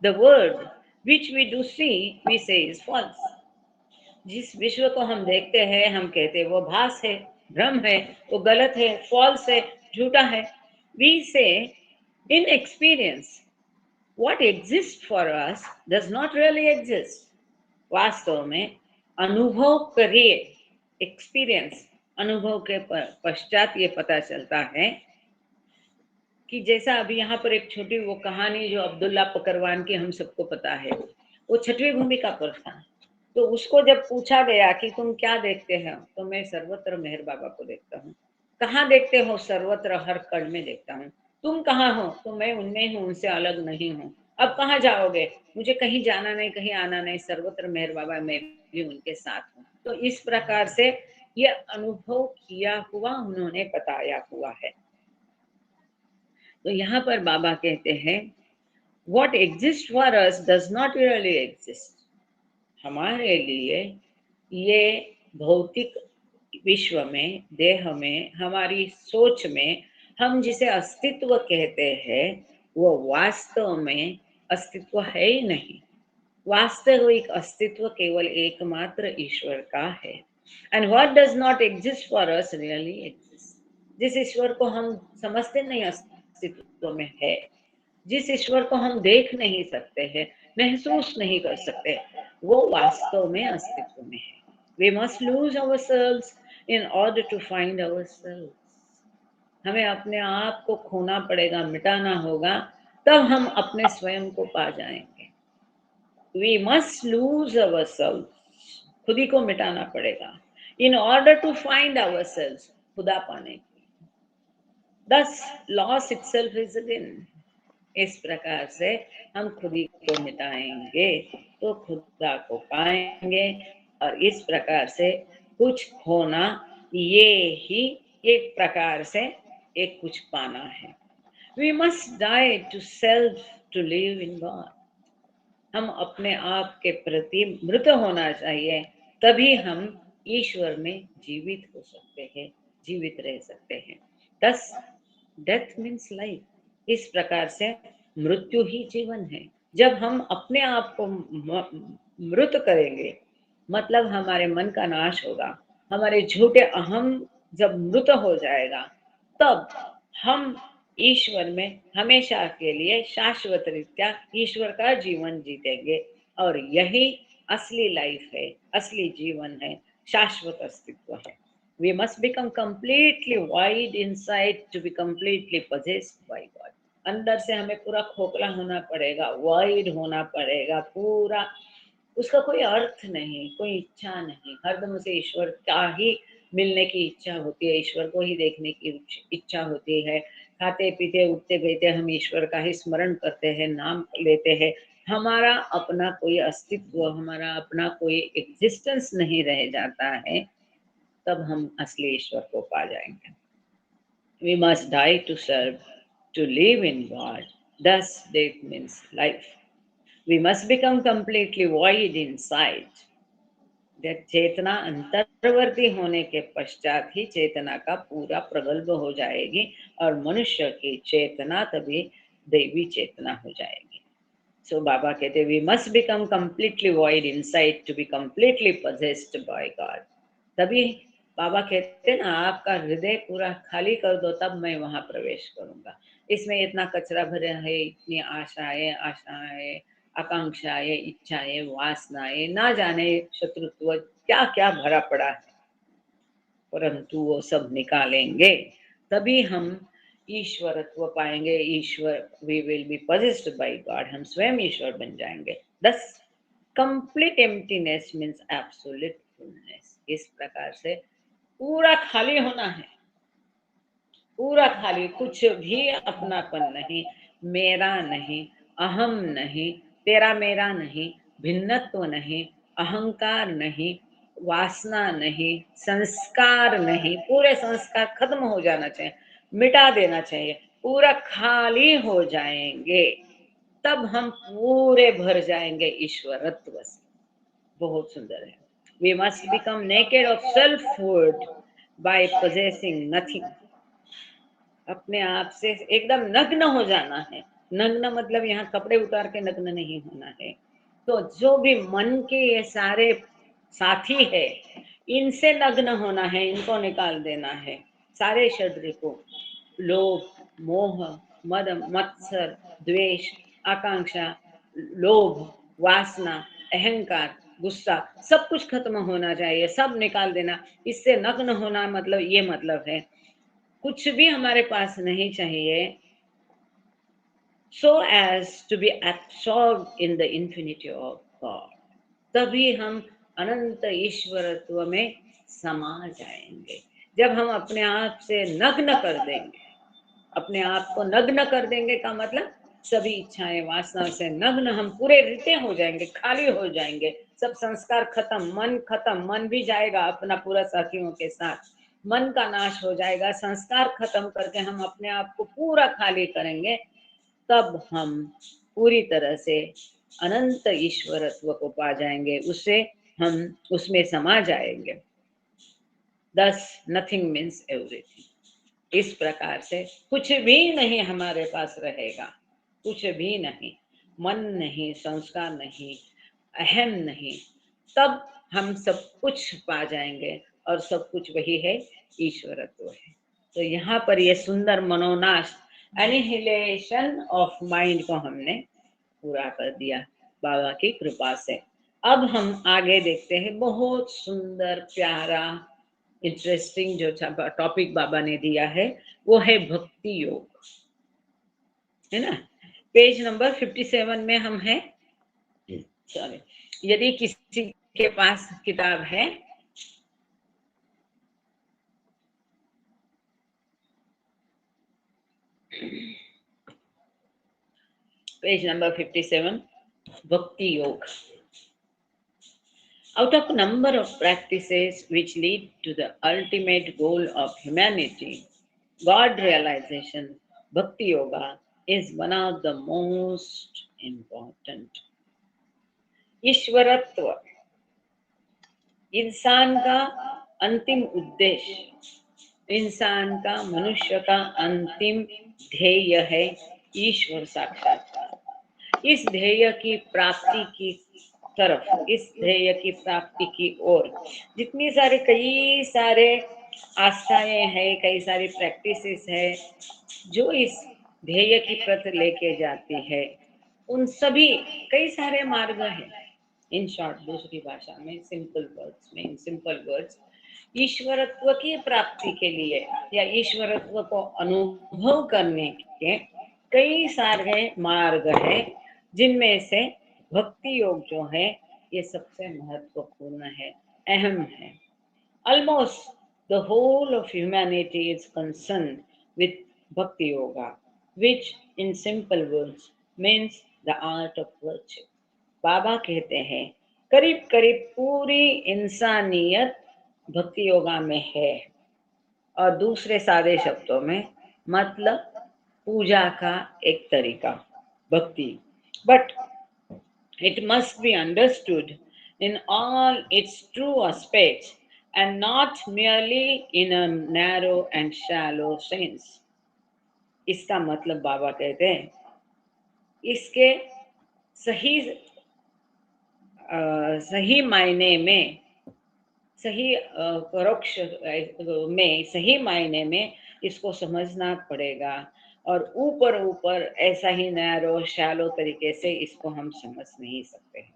the world which we do see, we say is false। जिस विश्व को हम देखते हैं, हम कहते हैं वो भास है, भ्रम है, वो गलत है, फॉल्स है, झूठा है। We say in experience what exists for us does not really exist। वास्तव में अनुभव करिए, एक्सपीरियंस, अनुभव के पश्चात ये पता चलता है कि जैसा अभी यहाँ पर एक छोटी वो कहानी जो अब्दुल्ला पकरवान की हम सबको पता है, वो 6वीं भूमिका पर था। तो उसको जब पूछा गया कि तुम क्या देखते हो, तो मैं सर्वत्र मेहर बाबा को देखता हूँ। कहाँ देखते हो? सर्वत्र, हर कण में देखता हूँ। तुम कहाँ हो? तो मैं उनमें हूँ, उनसे अलग नहीं हूँ। अब कहाँ जाओगे? मुझे कहीं जाना नहीं, कहीं आना नहीं, सर्वत्र मेहर बाबा, मैं भी उनके साथ हूँ। तो इस प्रकार से ये अनुभव किया हुआ उन्होंने बताया हुआ है। तो यहाँ पर बाबा कहते हैं what exists for us does not really exist। हमारे लिए ये भौतिक विश्व में, देह में, हमारी सोच में हम जिसे अस्तित्व कहते हैं, वो वास्तव में अस्तित्व है ही नहीं। वास्तविक अस्तित्व केवल एकमात्र ईश्वर का है। And what does not exist for us really exists। जिस ईश्वर को हम समझते नहीं अस्तित्व में है, जिस ईश्वर को हम देख नहीं सकते हैं, महसूस नहीं कर सकते, वो वास्तव में अस्तित्व में है। We must lose ourselves in order to find ourselves। हमें अपने आप को खोना पड़ेगा, मिटाना होगा, तब हम अपने स्वयं को पा जाएंगे। We must lose ourselves, खुदी को मिटाना पड़ेगा, in order to find ourselves, खुदा पाने की। thus loss itself is a gain. इस प्रकार से हम खुद ही को मिटाएंगे तो खुदा को पाएंगे, और इस प्रकार से कुछ खोना ये ही एक प्रकार से एक कुछ पाना है। We must die to self to live in God. हम अपने आप के प्रति मृत होना चाहिए, तभी हम ईश्वर में जीवित हो सकते हैं, जीवित रह सकते हैं। Thus, death means life. इस प्रकार से मृत्यु ही जीवन है। जब हम अपने आप को मृत करेंगे, मतलब हमारे मन का नाश होगा, हमारे झूठे अहम जब मृत हो जाएगा, तब हम ईश्वर में हमेशा के लिए शाश्वत रीत्या ईश्वर का जीवन जीतेंगे, और यही असली लाइफ है, असली जीवन है, शाश्वत अस्तित्व है। We must become completely wide inside to be completely possessed by God. अंदर से हमें पूरा खोखला होना पड़ेगा, वाइड होना पड़ेगा पूरा, उसका कोई अर्थ नहीं, कोई इच्छा नहीं, हरदम उसे ईश्वर का ही मिलने की इच्छा होती है, ईश्वर को ही देखने की इच्छा होती है। खाते पीते उठते बैठते हम ईश्वर का ही स्मरण करते हैं, नाम लेते हैं। हमारा अपना कोई अस्तित्व, हमारा अपना कोई एग्जिस्टेंस नहीं रह जाता है, तब हम असली ईश्वर को पा जाएंगे। We must die to serve, to live in God. Thus death means life. We must become completely void inside. चेतना अंतर्वर्ती होने के पश्चात ही चेतना का पूरा प्रगल्भ हो जाएगी, और मनुष्य की चेतना तभी दैवी चेतना हो जाएगी। सो बाबा कहते we must become completely void inside to be completely possessed by God. तभी बाबा कहते ना, आपका हृदय पूरा खाली कर दो, तब मैं वहां प्रवेश करूंगा। इसमें इतना कचरा भरा है, इतनी आशाएं, आकांक्षाएं, इच्छाएं, वासनाएं, ना जाने शत्रुत्व क्या क्या भरा पड़ा है, परंतु वो सब निकालेंगे, तभी हम ईश्वरत्व पाएंगे। ईश्वर, we will be possessed by God, हम स्वयं ईश्वर बन जाएंगे। Thus complete emptiness means absolute fullness. इस प्रकार से पूरा खाली होना है, पूरा खाली, कुछ भी अपनापन नहीं, मेरा नहीं, अहम नहीं, तेरा मेरा नहीं, भिन्नत्व नहीं, अहंकार नहीं, वासना नहीं, संस्कार नहीं, पूरे संस्कार खत्म हो जाना चाहिए, मिटा देना चाहिए, पूरा खाली हो जाएंगे, तब हम पूरे भर जाएंगे ईश्वरत्व से। बहुत सुंदर है। We must become naked of selfhood by possessing nothing. अपने आप से एकदम नग्न हो जाना है। नग्न मतलब यहाँ कपड़े उतार के नग्न नहीं होना है। तो जो भी मन के ये सारे साथी है, इनसे नग्न होना है, इनको निकाल देना है। सारे शरीर को, लोभ, मोह, मद, मत्सर, द्वेष, आकांक्षा, लोभ, वासना, अहंकार, गुस्सा, सब कुछ खत्म होना चाहिए, सब निकाल देना। इससे नग्न होना मतलब ये मतलब है, कुछ भी हमारे पास नहीं चाहिए, so as to be absorbed in the infinity of God. तभी हम अनंत ईश्वरत्व में समा जाएंगे। जब हम अपने आप से नग्न कर देंगे, अपने आप को नग्न कर देंगे का मतलब सभी इच्छाएं, वासना से नग्न हम पूरे रीते हो जाएंगे, खाली हो जाएंगे, सब संस्कार खत्म, मन भी जाएगा अपना पूरा साथियों के साथ, मन का नाश हो जाएगा, संस्कार खत्म करके हम अपने आप को पूरा खाली करेंगे, तब हम पूरी तरह से अनंत ईश्वरत्व को पा जाएंगे, उससे हम उसमें समा जाएंगे। Thus nothing means everything. इस प्रकार से कुछ भी नहीं हमारे पास रहेगा, कुछ भी नहीं, मन नहीं, संस्कार नहीं, अहम नहीं, तब हम सब कुछ पा जाएंगे, और सब कुछ वही है, ईश्वरत्व है। तो यहाँ पर ये सुंदर मनोनाश, एनिहिलेशन ऑफ माइंड को हमने पूरा कर दिया बाबा की कृपा से। अब हम आगे देखते हैं, बहुत सुंदर प्यारा इंटरेस्टिंग जो टॉपिक बाबा ने दिया है, वो है भक्ति योग, है ना। पेज नंबर 57 में हम हैं। सॉरी, यदि किसी के पास किताब है Page number 57, Bhakti Yoga. Out of a number of practices which lead to the ultimate goal of humanity, God realization, Bhakti Yoga is one of the most important. ईश्वरत्व इंसान का अंतिम उद्देश्य, इंसान का, मनुष्य का अंतिम ध्येय है ईश्वर साक्षात्कार। इस ध्येय की प्राप्ति की तरफ, इस ध्येय की प्राप्ति की ओर जितनी सारे कई सारे आस्थाएं हैं, कई सारी प्रैक्टिसेस है जो इस ध्येय की प्रति लेके जाती है, उन सभी कई सारे मार्ग हैं। इन शॉर्ट, दूसरी भाषा में, सिंपल वर्ड्स में, इन सिंपल वर्ड्स, ईश्वरत्व की प्राप्ति के लिए या ईश्वरत्व को अनुभव करने के कई सारे मार्ग हैं, जिनमें से भक्ति योग जो है ये सबसे महत्वपूर्ण है, अहम है। Almost the whole of humanity is concerned with Bhakti Yoga, which in simple words means the art of virtue. बाबा कहते हैं करीब करीब पूरी इंसानियत भक्ति योगा में है, और दूसरे सादे शब्दों में मतलब पूजा का एक तरीका भक्ति। But it must be understood in all its true aspects and not merely in a narrow and shallow sense. इसका मतलब बाबा कहते हैं इसके सही सही मायने में, सही परोक्ष में, सही मायने में इसको समझना पड़ेगा, और ऊपर ऊपर ऐसा ही नैरो शैलो तरीके से इसको हम समझ नहीं सकते हैं।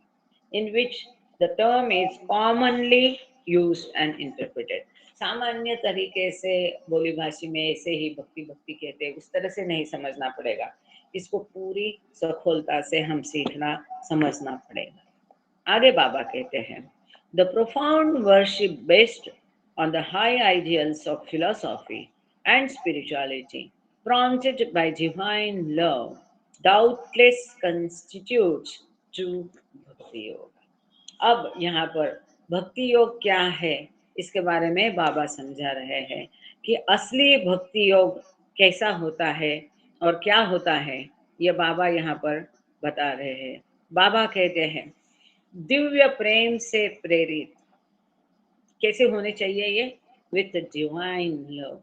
In which the term is commonly used and interpreted. सामान्य तरीके से बोली भाषी में ऐसे ही भक्ति भक्ति कहते हैं, उस तरह से नहीं समझना पड़ेगा, इसको पूरी सखोलता से हम सीखना समझना पड़ेगा। आगे बाबा कहते हैं The profound worship based on the high ideals of philosophy and spirituality, prompted by divine love, doubtless constitutes true bhakti yoga. अब यहाँ पर भक्ति योग क्या है इसके बारे में बाबा समझा रहे हैं कि असली भक्ति योग कैसा होता है और क्या होता है, ये बाबा यहाँ पर बता रहे हैं। बाबा कहते हैं दिव्य प्रेम से प्रेरित कैसे होने चाहिए ये, विथ डिवाइन लव,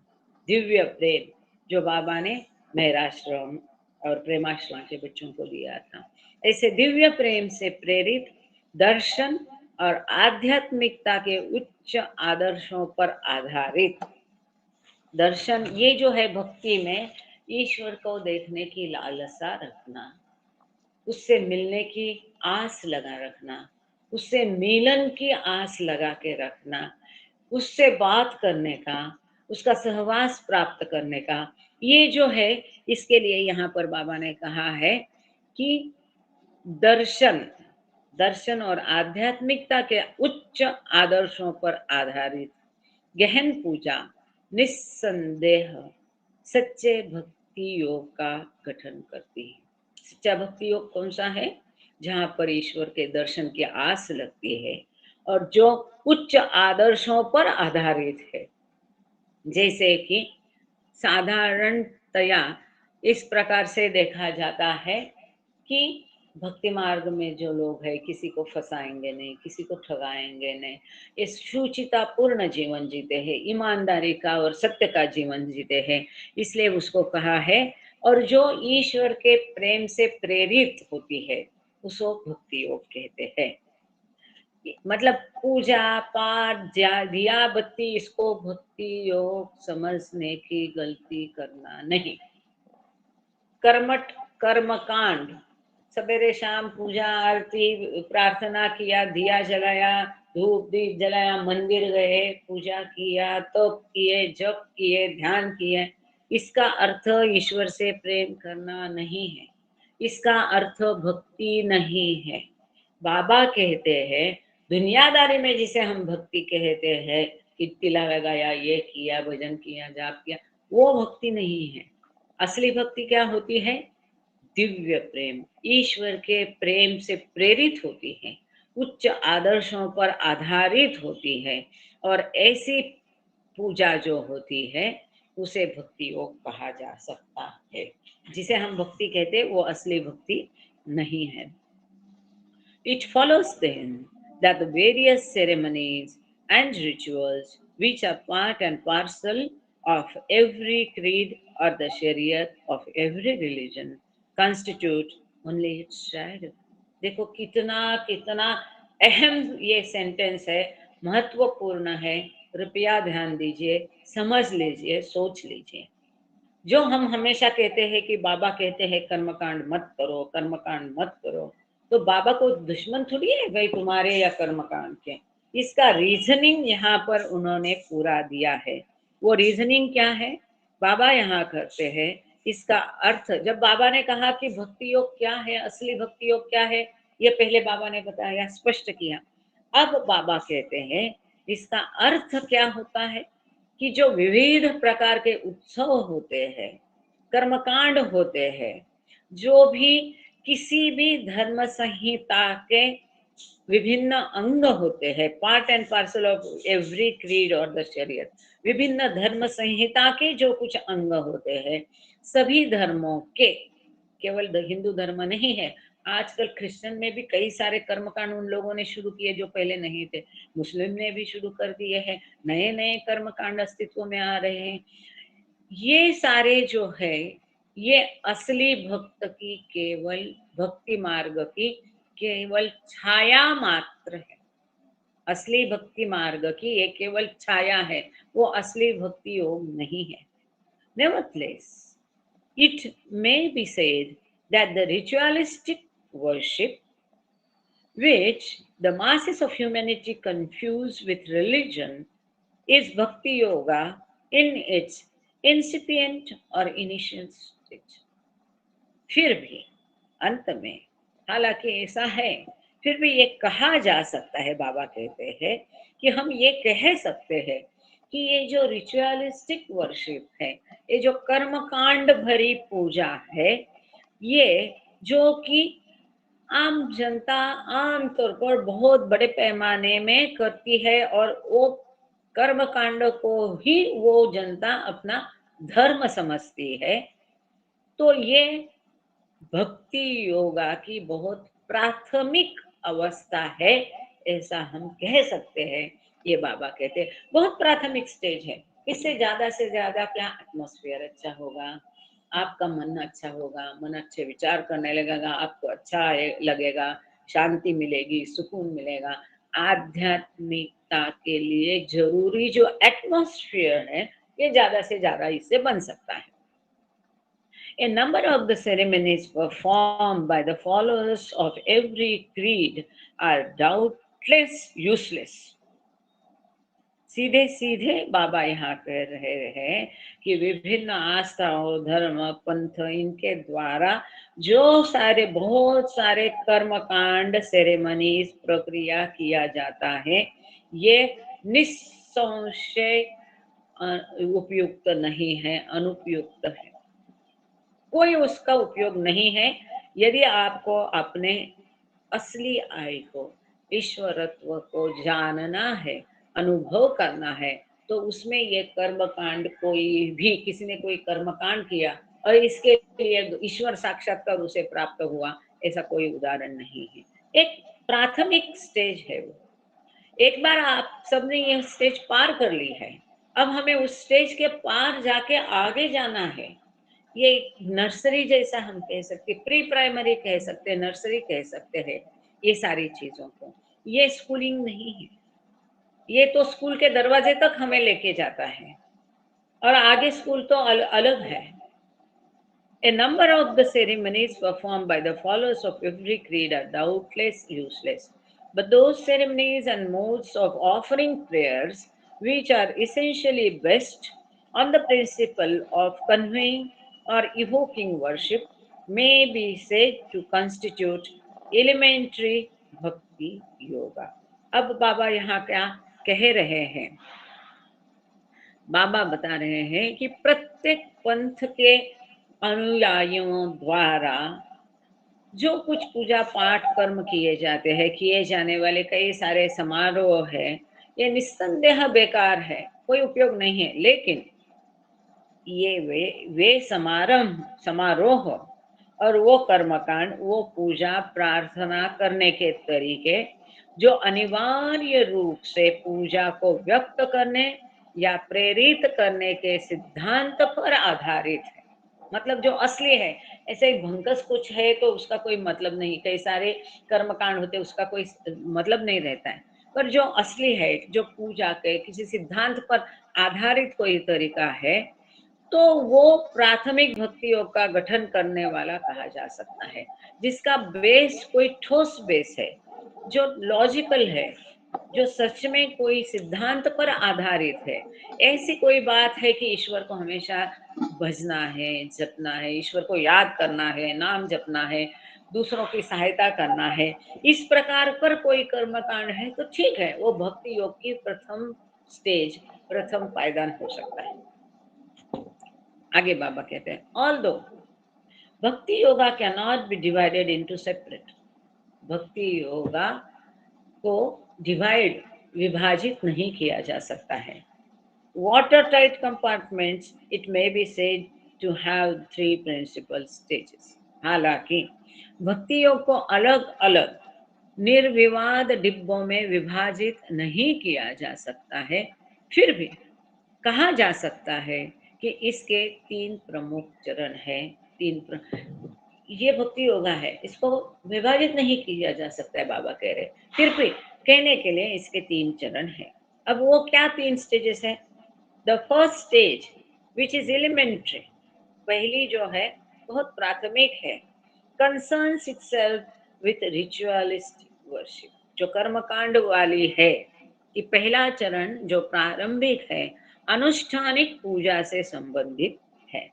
दिव्य प्रेम जो बाबा ने मेहराश्रम और प्रेमाश्रम के बच्चों को दिया था, ऐसे दिव्य प्रेम से प्रेरित दर्शन और आध्यात्मिकता के उच्च आदर्शों पर आधारित दर्शन, ये जो है भक्ति में ईश्वर को देखने की लालसा रखना, उससे मिलने की आस लगा रखना, उससे मिलन की आस लगा के रखना, उससे बात करने का, उसका सहवास प्राप्त करने का, ये जो है इसके लिए यहाँ पर बाबा ने कहा है कि दर्शन और आध्यात्मिकता के उच्च आदर्शों पर आधारित गहन पूजा निस्संदेह सच्चे भक्ति योग का गठन करती है। सच्चा भक्ति योग कौन सा है, जहाँ पर ईश्वर के दर्शन की आस लगती है और जो उच्च आदर्शों पर आधारित है। जैसे कि साधारणतया इस प्रकार से देखा जाता है कि भक्ति मार्ग में जो लोग हैं किसी को फंसाएंगे नहीं, किसी को ठगाएंगे नहीं, इस शुचिता पूर्ण जीवन जीते हैं, ईमानदारी का और सत्य का जीवन जीते हैं, इसलिए उसको कहा है। और जो ईश्वर के प्रेम से प्रेरित होती है उसको भक्ति योग कहते हैं। मतलब पूजा पाठ दिया बत्ती, इसको भक्ति योग समझने की गलती करना नहीं। कर्मठ कर्मकांड, सवेरे शाम पूजा आरती प्रार्थना किया, दिया जलाया, धूप दीप जलाया, मंदिर गए, पूजा किया, तप किए, जप किए, ध्यान किए, इसका अर्थ ईश्वर से प्रेम करना नहीं है, इसका अर्थ भक्ति नहीं है। बाबा कहते हैं दुनियादारी में जिसे हम भक्ति कहते हैं कि तिला लगाया, ये किया, भजन किया, जाप किया, वो भक्ति नहीं है। असली भक्ति क्या होती है? दिव्य प्रेम, ईश्वर के प्रेम से प्रेरित होती है, उच्च आदर्शों पर आधारित होती है, और ऐसी पूजा जो होती है उसे भक्ति योग कहा जा सकता है। जिसे हम भक्ति कहते हैं वो असली भक्ति नहीं है। It follows then that the various ceremonies and rituals which are part and parcel of every creed or the shariat of every religion constitute only its shadow. देखो कितना कितना अहम ये सेंटेंस है, महत्वपूर्ण है। कृपया ध्यान दीजिए, समझ लीजिए, सोच लीजिए। जो हम हमेशा कहते हैं कि बाबा कहते हैं कर्मकांड मत करो, कर्मकांड मत करो, तो बाबा को दुश्मन थोड़ी है भाई तुम्हारे या कर्मकांड के। इसका रीजनिंग यहाँ पर उन्होंने पूरा दिया है। वो रीजनिंग क्या है बाबा यहाँ करते हैं, इसका अर्थ जब बाबा ने कहा कि भक्ति योग क्या है, असली भक्ति योग क्या है, ये पहले बाबा ने बताया, स्पष्ट किया। अब बाबा कहते हैं इसका अर्थ क्या होता है कि जो विविध प्रकार के उत्सव होते हैं, कर्मकांड होते हैं, जो भी किसी भी धर्म संहिता के विभिन्न अंग होते हैं, part and parcel of every creed और द शरीयत, विभिन्न धर्म संहिता के जो कुछ अंग होते हैं, सभी धर्मों के, केवल हिंदू धर्म नहीं है, आजकल क्रिश्चियन में भी कई सारे कर्मकांड उन लोगों ने शुरू किए जो पहले नहीं थे, मुस्लिम ने भी शुरू कर दिए हैं, नए नए कर्मकांड अस्तित्व में आ रहे हैं। ये सारे जो है ये असली भक्त की केवल भक्ति मार्ग की केवल छाया मात्र है। असली भक्ति मार्ग की ये केवल छाया है, वो असली भक्ति योग नहीं है। Nevertheless, it may be said that the ritualistic worship which the masses of humanity confuse with religion is bhakti yoga in its incipient or initial stage. फिर भी अंत में, हालांकि ऐसा है, फिर भी ये कहा जा सकता है, बाबा कहते हैं कि हम ये कह सकते हैं कि ये जो रिचुअलिस्टिक वर्शिप है, ये जो कर्म कांड भरी पूजा है, ये जो कि आम जनता आम तौर पर बहुत बड़े पैमाने में करती है, और वो कर्म कांड को ही वो जनता अपना धर्म समझती है, तो ये भक्ति योगा की बहुत प्राथमिक अवस्था है, ऐसा हम कह सकते हैं। ये बाबा कहते हैं बहुत प्राथमिक स्टेज है। इससे ज्यादा से ज्यादा क्या एटमॉस्फेयर अच्छा होगा, आपका मन अच्छा होगा, मन अच्छे विचार करने लगेगा, आपको अच्छा लगेगा, शांति मिलेगी, सुकून मिलेगा। आध्यात्मिकता के लिए जरूरी जो एटमॉस्फेयर है ये ज्यादा से ज्यादा इससे बन सकता है। A number of the ceremonies performed by the followers of every creed are doubtless useless. सीधे सीधे बाबा यहाँ कह रहे हैं कि विभिन्न आस्थाओं, धर्म, पंथ, इनके द्वारा जो सारे बहुत सारे कर्मकांड, सेरेमनीज, प्रक्रिया किया जाता है, ये निस्संशय उपयुक्त नहीं है, अनुपयुक्त है। कोई उसका उपयोग नहीं है। यदि आपको अपने असली आई को, ईश्वरत्व को जानना है, अनुभव करना है, तो उसमें ये कर्मकांड, कोई भी किसी ने कोई कर्मकांड किया और इसके लिए ईश्वर साक्षात्कार उसे प्राप्त हुआ, ऐसा कोई उदाहरण नहीं है। एक प्राथमिक स्टेज है वो। एक बार आप सबने ये स्टेज पार कर ली है, अब हमें उस स्टेज के पार जाके आगे जाना है। ये नर्सरी जैसा हम कह सकते, प्री प्राइमरी कह सकते, नर्सरी कह सकते हैं ये सारी चीजों को। ये स्कूलिंग नहीं है, ये तो स्कूल के दरवाजे तक हमें लेके जाता है, और आगे स्कूल तो अलग है। A number of the ceremonies performed by the followers of every creed are doubtless useless, but those ceremonies and modes of offering prayers which are essentially based on the principle of conveying or evoking worship may be said to constitute elementary bhakti yoga. अब बाबा यहाँ क्या कह रहे हैं? बाबा बता रहे हैं कि प्रत्येक पंथ के अनुयायियों द्वारा जो कुछ पूजा पाठ कर्म किए जाते हैं, किए जाने वाले कई सारे समारोह है, ये निस्संदेह बेकार है, कोई उपयोग नहीं है। लेकिन ये वे समारोह और वो कर्मकांड, वो पूजा प्रार्थना करने के तरीके जो अनिवार्य रूप से पूजा को व्यक्त करने या प्रेरित करने के सिद्धांत पर आधारित है, मतलब जो असली है। ऐसे ही भंकस कुछ है तो उसका कोई मतलब नहीं, कई सारे कर्मकांड होते उसका कोई मतलब नहीं रहता है। पर जो असली है, जो पूजा के किसी सिद्धांत पर आधारित कोई तरीका है, तो वो प्राथमिक भक्ति योग का गठन करने वाला कहा जा सकता है, जिसका बेस कोई ठोस बेस है, जो लॉजिकल है, जो सच में कोई सिद्धांत पर आधारित है। ऐसी कोई बात है कि ईश्वर को हमेशा भजना है, जपना है, ईश्वर को याद करना है, नाम जपना है, दूसरों की सहायता करना है, इस प्रकार पर कोई कर्मकांड है तो ठीक है, वो भक्ति योग की प्रथम स्टेज, प्रथम पायदान हो सकता है। आगे बाबा कहते हैं, although bhakti yoga can not be divided into separate, bhakti yoga को विभाजित नहीं किया जा सकता है। Water tight compartments, it may be said to have 3 principal stages. हालांकि भक्ति योग को अलग अलग निर्विवाद डिब्बों में विभाजित नहीं किया जा सकता है, फिर भी कहा जा सकता है कि इसके 3 प्रमुख चरण हैं। ये भक्ति योगा है, इसको विभाजित नहीं किया जा सकता है, बाबा कह रहे। फिर भी कहने के लिए इसके 3 चरण हैं। अब वो क्या 3 स्टेजेस है? The first stage which is elementary, पहली जो है बहुत प्राथमिक है, concerns itself with ritualistic worship, जो कर्मकांड वाली है, कि पहला चरण जो प्रारंभिक है अनुष्ठानिक पूजा से संबंधित है।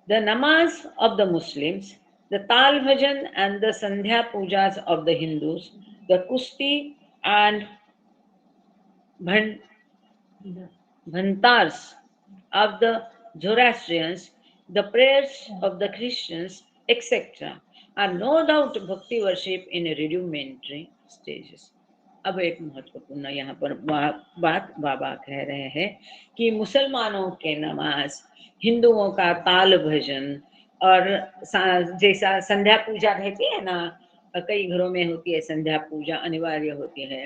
The namaz of the Muslims, the Tal Bhajan and the Sandhya Pujas of the Hindus, the Kusti and Bhantars of the Zoroastrians, the prayers of the Christians, etc., are no doubt bhakti worship in rudimentary stages. अब एक महत्वपूर्ण यहाँ पर बात बाबा कह रहे हैं कि मुसलमानों के नमाज, हिंदुओं का ताल भजन और जैसा संध्या पूजा रहती है ना, कई घरों में होती है संध्या पूजा, अनिवार्य होती है।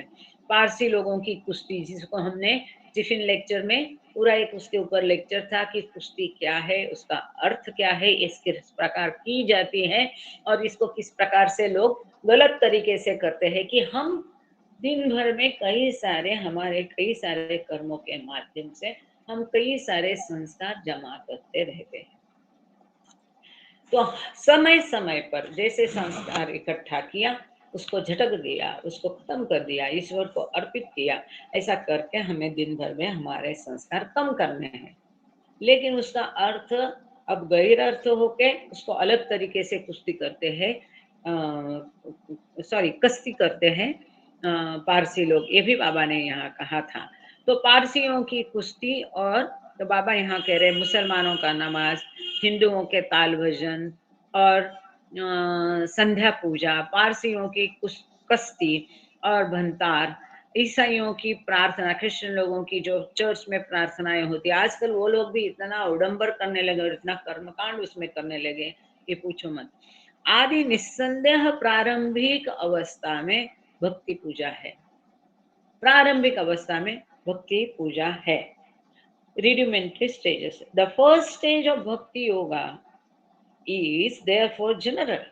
पारसी लोगों की कुश्ती, जिसको हमने टिफिन लेक्चर में पूरा एक उसके ऊपर लेक्चर था कि कुश्ती क्या है, उसका अर्थ क्या है, इस किस प्रकार की जाती है और इसको किस प्रकार से लोग गलत तरीके से करते हैं, कि हम दिन भर में हमारे कई सारे कर्मों के माध्यम से हम कई सारे संस्कार जमा करते रहते हैं। तो समय समय पर जैसे संस्कार इकट्ठा किया, उसको झटक दिया, उसको खत्म कर दिया, ईश्वर को अर्पित किया, ऐसा करके हमें दिन भर में हमारे संस्कार कम करने हैं। लेकिन उसका अर्थ अब गैर अर्थ होके उसको अलग तरीके से कुश्ती करते हैं, कश्ती करते हैं पारसी लोग, ये भी बाबा ने यहाँ कहा था। तो पारसियों की कुश्ती, और तो बाबा यहाँ कह रहे मुसलमानों का नमाज, हिंदुओं के ताल भजन और संध्या पूजा, पारसियों की कश्ती और भंतार, ईसाइयों की प्रार्थना, क्रिश्चियन लोगों की जो चर्च में प्रार्थनाएं होती है, आजकल वो लोग भी इतना उडंबर करने लगे और इतना कर्मकांड उसमें करने लगे कि पूछो मत। आदि निस्संदेह प्रारंभिक अवस्था में भक्ति पूजा है, प्रारंभिक अवस्था में भक्ति पूजा है। Rudimentary stages. The first stage of Bhakti Yoga is therefore general,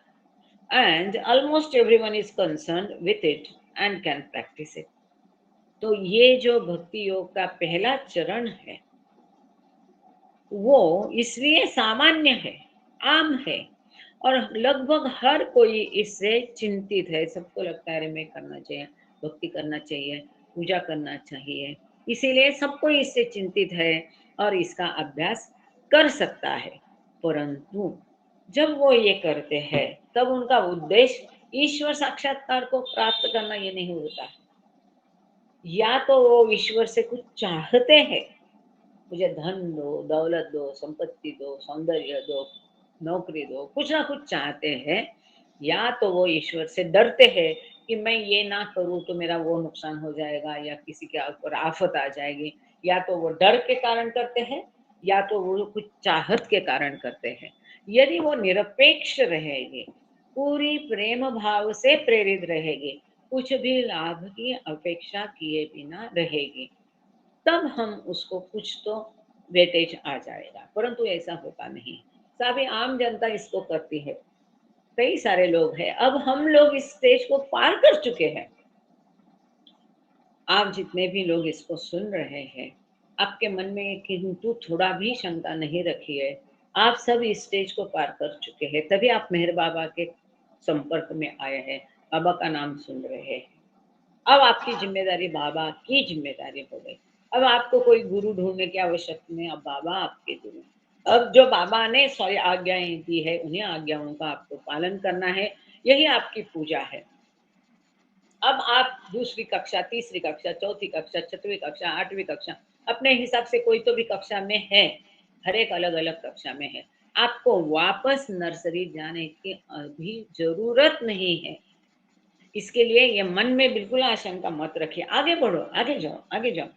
and almost everyone is concerned with it and can practice it. तो ये जो भक्ति योग का पहला चरण है, वो इसलिए सामान्य है, आम है, और लगभग हर कोई इससे चिंतित है। सबको लगता है मैं करना चाहिए, भक्ति करना चाहिए, पूजा करना चाहिए, इसीलिए सबको इससे चिंतित है और इसका अभ्यास कर सकता है। परंतु जब वो ये करते हैं तब उनका उद्देश्य ईश्वर साक्षात्कार को प्राप्त करना ये नहीं होता है। या तो वो ईश्वर से कुछ चाहते हैं मुझे धन दो, दौलत दो, संपत्ति दो, सौंदर्य दो, नौकरी दो, कुछ ना कुछ चाहते हैं। या तो वो ईश्वर से डरते हैं कि मैं ये ना करूं तो मेरा वो नुकसान हो जाएगा या किसी के ऊपर आफत आ जाएगी, या तो वो डर के कारण करते हैं या तो वो कुछ चाहत के कारण करते हैं। यदि वो निरपेक्ष रहेंगे, पूरी प्रेम भाव से प्रेरित रहेगी, कुछ भी लाभ की अपेक्षा किए बिना रहेगी, तब हम उसको कुछ तो वेटेज आ जाएगा, परंतु ऐसा होता नहीं। सभी आम जनता इसको करती है, कई सारे लोग हैं। अब हम लोग इस स्टेज को पार कर चुके हैं। आप जितने भी लोग इसको सुन रहे हैं, आपके मन में किंतु थोड़ा भी शंका नहीं रखिए। आप सब इस स्टेज को पार कर चुके हैं, तभी आप मेहर बाबा के संपर्क में आए हैं, बाबा का नाम सुन रहे हैं। अब आपकी जिम्मेदारी बाबा की जिम्मेदारी हो गई। अब आपको कोई गुरु ढूंढने की आवश्यकता नहीं, अब बाबा आपके गुरु। अब जो बाबा ने 100 आज्ञाएं दी है, उन्हीं आज्ञाओं का आपको पालन करना है, यही आपकी पूजा है। अब आप दूसरी कक्षा, तीसरी कक्षा, चौथी कक्षा, छठवीं कक्षा, आठवीं कक्षा, अपने हिसाब से कोई तो भी कक्षा में है, हर एक अलग अलग कक्षा में है। आपको वापस नर्सरी जाने की अभी जरूरत नहीं है। इसके लिए ये मन में बिल्कुल आशंका मत रखिए, आगे बढ़ो, आगे जाओ, आगे जाओ।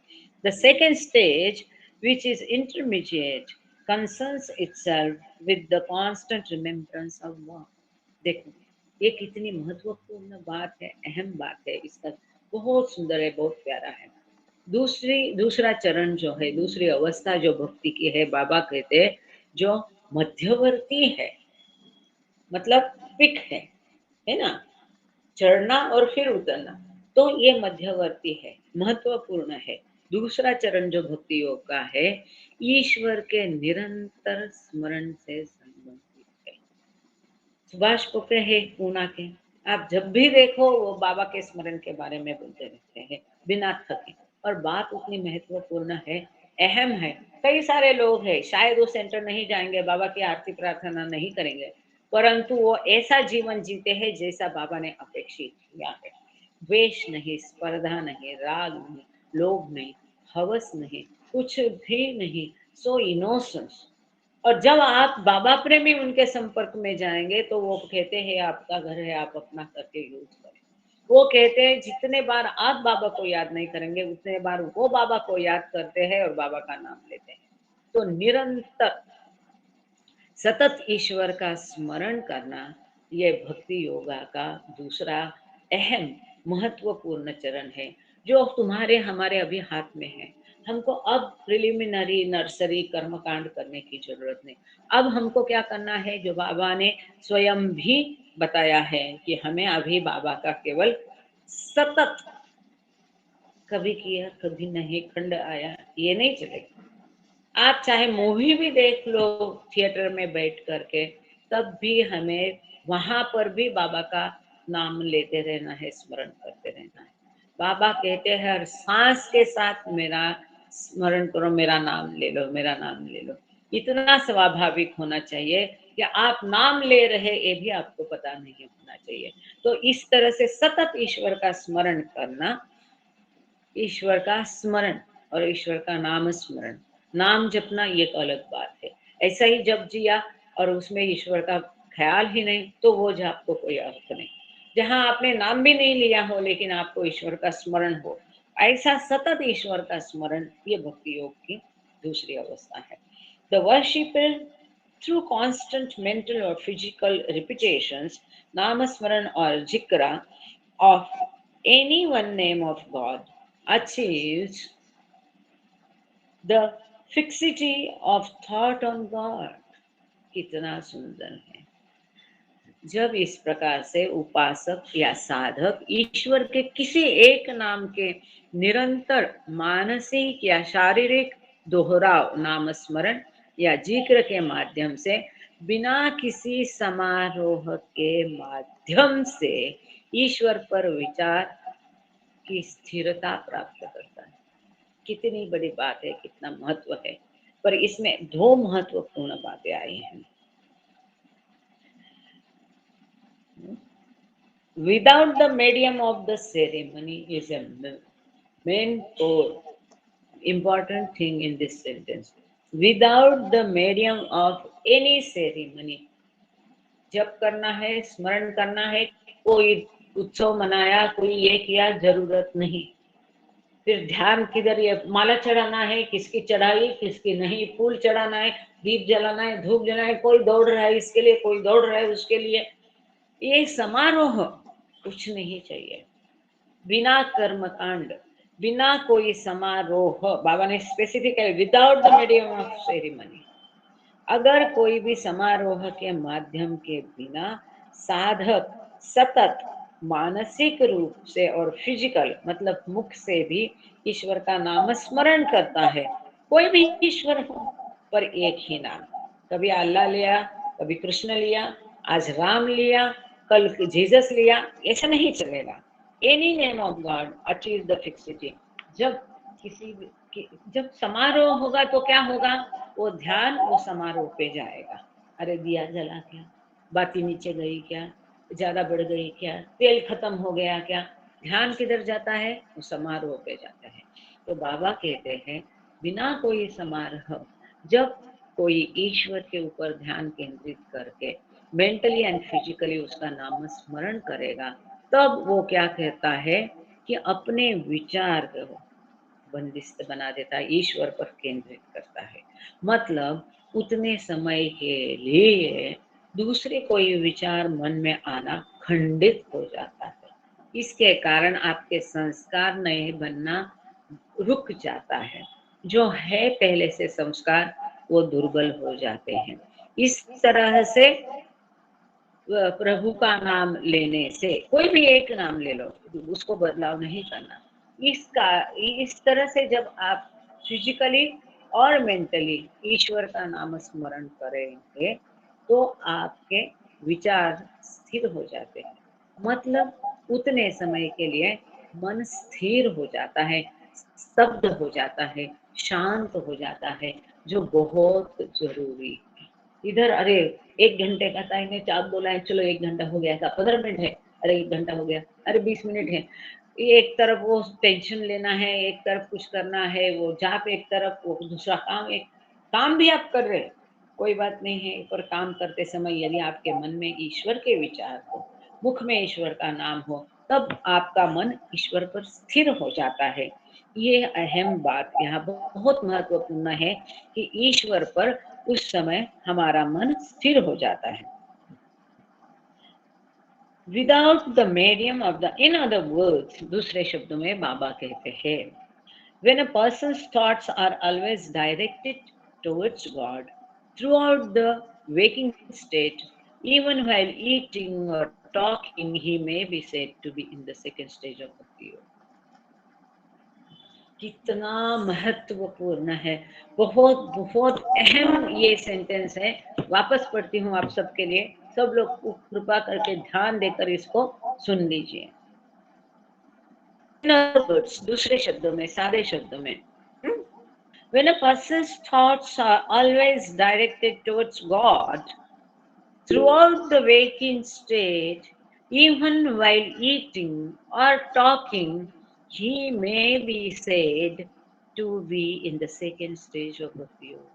The second stage which is intermediate concerns itself with the constant remembrance of God. देखो, ये कितनी महत्वपूर्ण बात है, अहम बात है, इसका बहुत सुंदर है, बहुत प्यारा है। दूसरा चरण जो है, दूसरी अवस्था जो भक्ति की है, बाबा कहते हैं जो मध्यवर्ती है, मतलब पिक है ना, चढ़ना और फिर उतरना, तो ये मध्यवर्ती है, महत्वपूर्ण है। दूसरा चरण जो भक्ति योग का है, ईश्वर के निरंतर स्मरण से संबंधित है। सुभाष पोपरे है पूना के, आप जब भी देखो वो बाबा के स्मरण के बारे में बोलते रहते हैं बिना थके, और बात उतनी महत्वपूर्ण है, अहम है। कई सारे लोग हैं, शायद वो सेंटर नहीं जाएंगे, बाबा की आरती प्रार्थना नहीं करेंगे, परंतु वो ऐसा जीवन जीते हैं जैसा बाबा ने अपेक्षित किया है। द्वेष नहीं, स्पर्धा नहीं, राग नहीं, लोभ नहीं, हवस नहीं, कुछ भी नहीं, सो इनोसेंस। और जब आप बाबा प्रेमी उनके संपर्क में जाएंगे तो वो कहते हैं आपका घर है, आप अपना करके यूज करें। वो कहते हैं जितने बार आप बाबा को याद नहीं करेंगे, उतने बार वो बाबा को याद करते हैं और बाबा का नाम लेते हैं। तो निरंतर सतत ईश्वर का स्मरण करना, ये भक्ति योगा का दूसरा अहम महत्वपूर्ण चरण है, जो तुम्हारे हमारे अभी हाथ में है। हमको अब प्रिलिमिनरी नर्सरी कर्मकांड करने की जरूरत नहीं। अब हमको क्या करना है, जो बाबा ने स्वयं भी बताया है कि हमें अभी बाबा का केवल सतत, कभी किया कभी नहीं, खंड आया, ये नहीं चलेगा। आप चाहे मूवी भी देख लो थिएटर में बैठ करके, तब भी हमें वहां पर भी बाबा का नाम लेते रहना है, स्मरण करते रहना है। बाबा कहते हैं हर सांस के साथ मेरा स्मरण करो, मेरा नाम ले लो, मेरा नाम ले लो। इतना स्वाभाविक होना चाहिए कि आप नाम ले रहे, ये भी आपको पता नहीं होना चाहिए। तो इस तरह से सतत ईश्वर का स्मरण करना, ईश्वर का स्मरण और ईश्वर का नाम स्मरण, नाम जपना ये एक अलग बात है। ऐसा ही जप जिया और उसमें ईश्वर का ख्याल ही नहीं, तो वो जाप को कोई अर्थ नहीं। जहाँ आपने नाम भी नहीं लिया हो लेकिन आपको ईश्वर का स्मरण हो, ऐसा सतत ईश्वर का स्मरण, ये भक्ति योग की दूसरी अवस्था है। The worship through constant mental और फिजिकल रिपीटेशंस, नाम स्मरण और जिक्रा of any one name of God achieves the fixity of thought on God। कितना सुंदर है। जब इस प्रकार से उपासक या साधक ईश्वर के किसी एक नाम के निरंतर मानसिक या शारीरिक दोहराव, नाम स्मरण या जिक्र के माध्यम से, बिना किसी समारोह के माध्यम से ईश्वर पर विचार की स्थिरता प्राप्त करता है। कितनी बड़ी बात है, कितना महत्व है। पर इसमें दो महत्वपूर्ण बातें आई हैं। Without the medium of the ceremony is a mentor important thing in this sentence. Without the medium of any ceremony, जप करना है, स्मरण करना है, कोई उत्सव मनाया, कोई ये किया, जरूरत नहीं। फिर ध्यान किधर, ये माला चढ़ाना है, किसकी चढ़ाई किसकी नहीं, फूल चढ़ाना है, दीप जलाना है, धूप जलाना है, कोई दौड़ रहा है इसके लिए, कोई दौड़ रहा है उसके लिए, ये समारोह कुछ नहीं चाहिए। बिना कर्म कांड, बिना कोई समारोह, बाबा ने स्पेसिफिक है, without the medium of ceremony. अगर कोई भी समारोह के माध्यम के बिना साधक सतत मानसिक रूप से और फिजिकल मतलब मुख से भी ईश्वर का नाम स्मरण करता है, कोई भी ईश्वर हो पर एक ही नाम, कभी अल्लाह लिया, कभी कृष्ण लिया, आज राम लिया, कल जीसस लिया, ऐसा नहीं चलेगा। Any name of God achieve the fixity. जब समारोह होगा तो क्या होगा, वो ध्यान वो समारोह पे जाएगा। अरे दिया जला क्या, बाती नीचे गई क्या, ज्यादा बढ़ गई क्या, तेल खत्म हो गया क्या, ध्यान किधर जाता है, वो समारोह पे जाता है। तो बाबा कहते हैं बिना कोई समारोह, जब कोई ईश्वर के ऊपर ध्यान केंद्रित करके मेंटली एंड फिजिकली उसका नाम स्मरण करेगा, तब वो क्या कहता है कि अपने विचार को बंदिस्त बना देता है, ईश्वर पर केंद्रित करता है। मतलब उतने समय के लिए दूसरे कोई विचार मन में आना खंडित हो जाता है। इसके कारण आपके संस्कार नए बनना रुक जाता है, जो है पहले से संस्कार वो दुर्बल हो जाते हैं। इस तरह से प्रभु का नाम लेने से, कोई भी एक नाम ले लो, उसको बदलाव नहीं करना। इस तरह से जब आप फिजिकली और मेंटली ईश्वर का नाम स्मरण करेंगे तो आपके विचार स्थिर हो जाते हैं। मतलब उतने समय के लिए मन स्थिर हो जाता है, स्तब्ध हो जाता है, शांत हो जाता है, जो बहुत जरूरी है। इधर अरे 1 घंटे का टाइम है, चाप बोला है, चलो 1 घंटा हो गया, 15 मिनट है, अरे 1 घंटा हो गया, अरे 20 मिनट है। एक तरफ वो टेंशन लेना है, एक तरफ कुछ करना है, वो जाप एक तरफ, वो दूसरा काम, एक काम भी आप कर रहे हैं, कोई बात नहीं है, पर काम करते समय यदि आपके मन में ईश्वर के विचार हो, मुख में ईश्वर का नाम हो, तब आपका मन ईश्वर पर स्थिर हो जाता है। ये अहम बात यहाँ बहुत महत्वपूर्ण है कि ईश्वर पर उस समय हमारा मन स्थिर हो जाता है। Without the medium of the, in other words, दूसरे शब्दों में बाबा कहते हैं, when a person's thoughts are always directed towards God throughout the waking state, even while eating or talking, he may be said to be in the second stage of bhakti yoga. कितना महत्वपूर्ण है, बहुत बहुत अहम ये sentence है। वापस पढ़ती हूँ आप सबके लिए, सब लोग कृपा करके ध्यान देकर इसको सुन लीजिए। दूसरे शब्दों में, सादे शब्दों में, when a person's thoughts are always directed towards God throughout the waking state, even while eating or talking, he may be said to be in the second stage of bhakti yoga.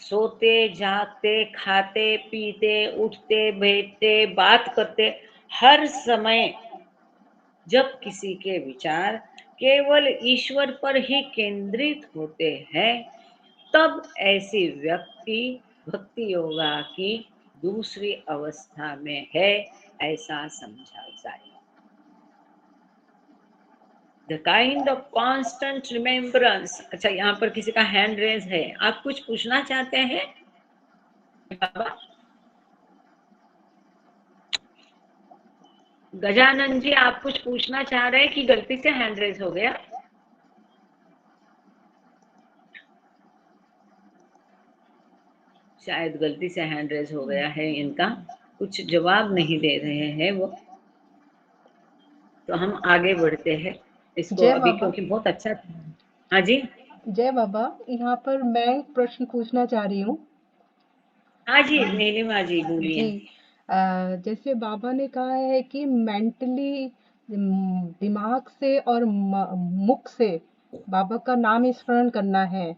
सोते जागते खाते पीते उठते बैठते बात करते, हर समय जब किसी के विचार केवल ईश्वर पर ही केंद्रित होते हैं, तब ऐसी व्यक्ति भक्ति योगा की दूसरी अवस्था में है, ऐसा समझा जाए। The kind of constant remembrance। अच्छा, यहाँ पर किसी का हैंड रेज है, आप कुछ पूछना चाहते हैं बाबा? गजानन जी, आप कुछ पूछना चाह रहे हैं कि गलती से हैंड रेज हो गया? शायद गलती से हैंड रेज हो गया है इनका, कुछ जवाब नहीं दे रहे हैं वो, तो हम आगे बढ़ते हैं इसको जय अभी, बाबा। क्योंकि बहुत अच्छा। हाँ जी, जय बाबा, यहाँ पर मैं एक प्रश्न पूछना चाह रही हूँ। हाँ जी, नीलिमा जी बोलिए। जी, जैसे बाबा ने कहा है कि मेंटली दिमाग से और मुख से बाबा का नाम स्मरण करना है।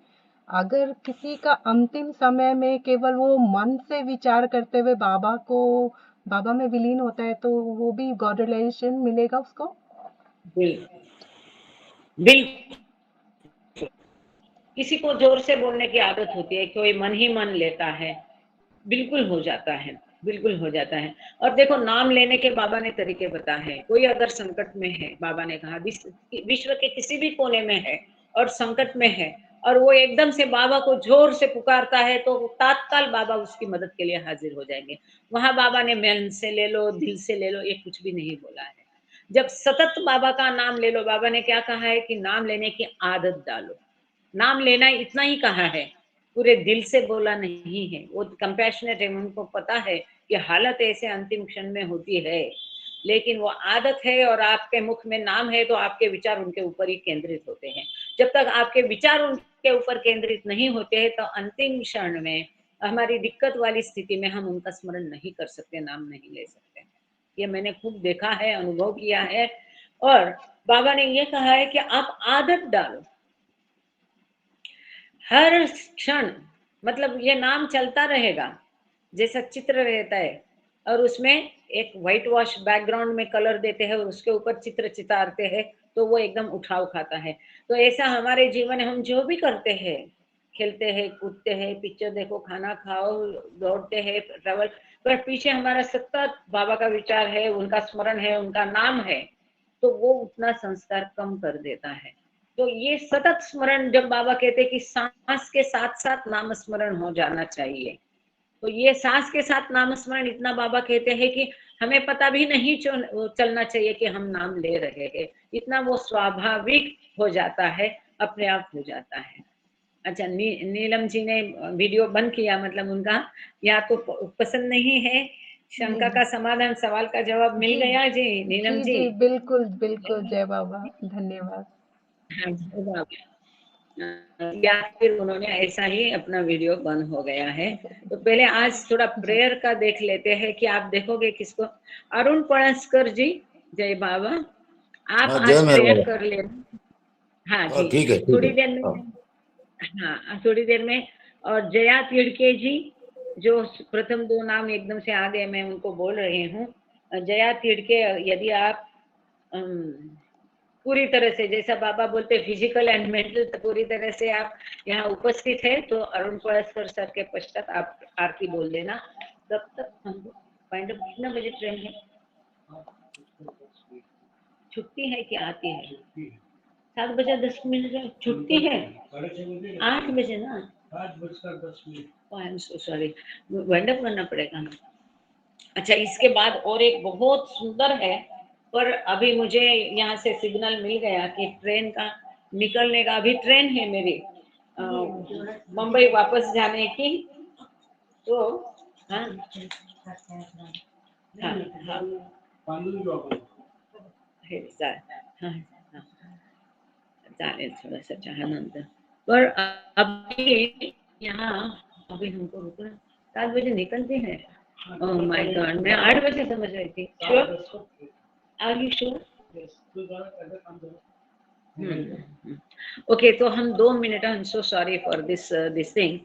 अगर किसी का अंतिम समय में केवल वो मन से विचार करते हुए बाबा में विलीन होता है, तो वो भी गॉड रियलाइजेशन मिलेगा उसको? बिल्कुल बिल्कुल। किसी को जोर से बोलने की आदत होती है, कोई मन ही मन लेता है, बिल्कुल हो जाता है, बिल्कुल हो जाता है। और देखो, नाम लेने के बाबा ने तरीके बताए हैं। कोई अगर संकट में है, बाबा ने कहा विश्व के किसी भी कोने में है और संकट में है, और वो एकदम से बाबा को जोर से पुकारता है, तो तात्काल बाबा उसकी मदद के लिए हाजिर हो जाएंगे। वहां बाबा ने मन से ले लो, दिल से ले लो, ये कुछ भी नहीं बोला है। जब सतत बाबा का नाम ले लो, बाबा ने क्या कहा है कि नाम लेने की आदत डालो। नाम लेना इतना ही कहा है, पूरे दिल से बोला नहीं है। वो कंपैशनेट है, उनको पता है कि हालत ऐसे अंतिम क्षण में होती है, लेकिन वो आदत है, और आपके मुख में नाम है तो आपके विचार उनके ऊपर ही केंद्रित होते हैं। जब तक आपके विचार उनके ऊपर केंद्रित नहीं होते हैं, तो अंतिम क्षण में हमारी दिक्कत वाली स्थिति में हम उनका स्मरण नहीं कर सकते, नाम नहीं ले सकते। ये मैंने खूब देखा है, अनुभव किया है। और बाबा ने ये कहा है कि आप आदत डालो, हर क्षण, मतलब ये नाम चलता रहेगा, जैसा चित्र रहता है, और उसमें एक व्हाइट वॉश बैकग्राउंड में कलर देते हैं और उसके ऊपर चित्र चितारते हैं, तो वो एकदम उठाव खाता है। तो ऐसा हमारे जीवन में हम जो भी करते हैं, खेलते हैं, कूदते हैं, पिक्चर देखो, खाना खाओ, दौड़ते हैं, ट्रैवल, पर पीछे हमारा सतत बाबा का विचार है, उनका स्मरण है, उनका नाम है, तो वो उतना संस्कार कम कर देता है। तो ये सतत स्मरण, जब बाबा कहते हैं कि सांस के साथ साथ नाम स्मरण हो जाना चाहिए, तो ये सांस के साथ नाम स्मरण इतना बाबा कहते हैं कि हमें पता भी नहीं चलना चाहिए कि हम नाम ले रहे हैं, इतना वो स्वाभाविक हो जाता है, अपने आप हो जाता है। अच्छा, नीलम जी ने वीडियो बंद किया, मतलब उनका या तो पसंद नहीं है। शंका का समाधान, सवाल का जवाब मिल जी गया जी नीलम जी जी? जी, बिल्कुल बिल्कुल। जय बाबा, धन्यवाद। हाँ, जवाब या फिर उन्होंने ऐसा ही अपना वीडियो बंद हो गया है। तो पहले आज थोड़ा जी प्रेयर का देख लेते हैं कि आप देखोगे किसको। अरुण पणस्कर जी, जय बाबा, आप हाँ, जय आज मेहर प्रेयर बाबा। कर लेना। हाँ हाँ, जी, ठीक है, ठीक थोड़ी है। देर में। हाँ, हाँ, थोड़ी देर में। और जया तिड़के जी, जो प्रथम दो नाम एकदम से आ गए, मैं उनको बोल रही हूँ। जया तिड़के, यदि आप पूरी तरह से, जैसा बाबा बोलते फिजिकल एंड मेंटल, तो पूरी तरह से आप यहाँ उपस्थित है, तो अरुण पराशर सर के पश्चात आप आरती बोल देना। तब तक हम फाइंड आउट कितना बजे ट्रेन है, छुट्टी है कि आती है? 7 बजे 10 मिनट में छुट्टी है, 8 बजे ना? 8 बजकर 10 minute. I am so sorry, wind up करना पड़ेगा ना। अच्छा, इसके बाद और एक बहुत सुंदर है, पर अभी मुझे यहाँ से सिग्नल मिल गया कि ट्रेन का निकलने का, अभी ट्रेन है मेरी मुंबई वापस जाने की। तो हाँ हाँ हाँ, हाँ हाँ, चालेल, थोड़ा सा चहानंतर। पर अभी यहाँ, अभी हमको रुकना, 7 बजे निकलते हैं। ओह माय गॉड, मैं 8 बजे समझ रही थी। Sure, are you sure? Okay, तो हम 2 minute, I am so sorry for this thing.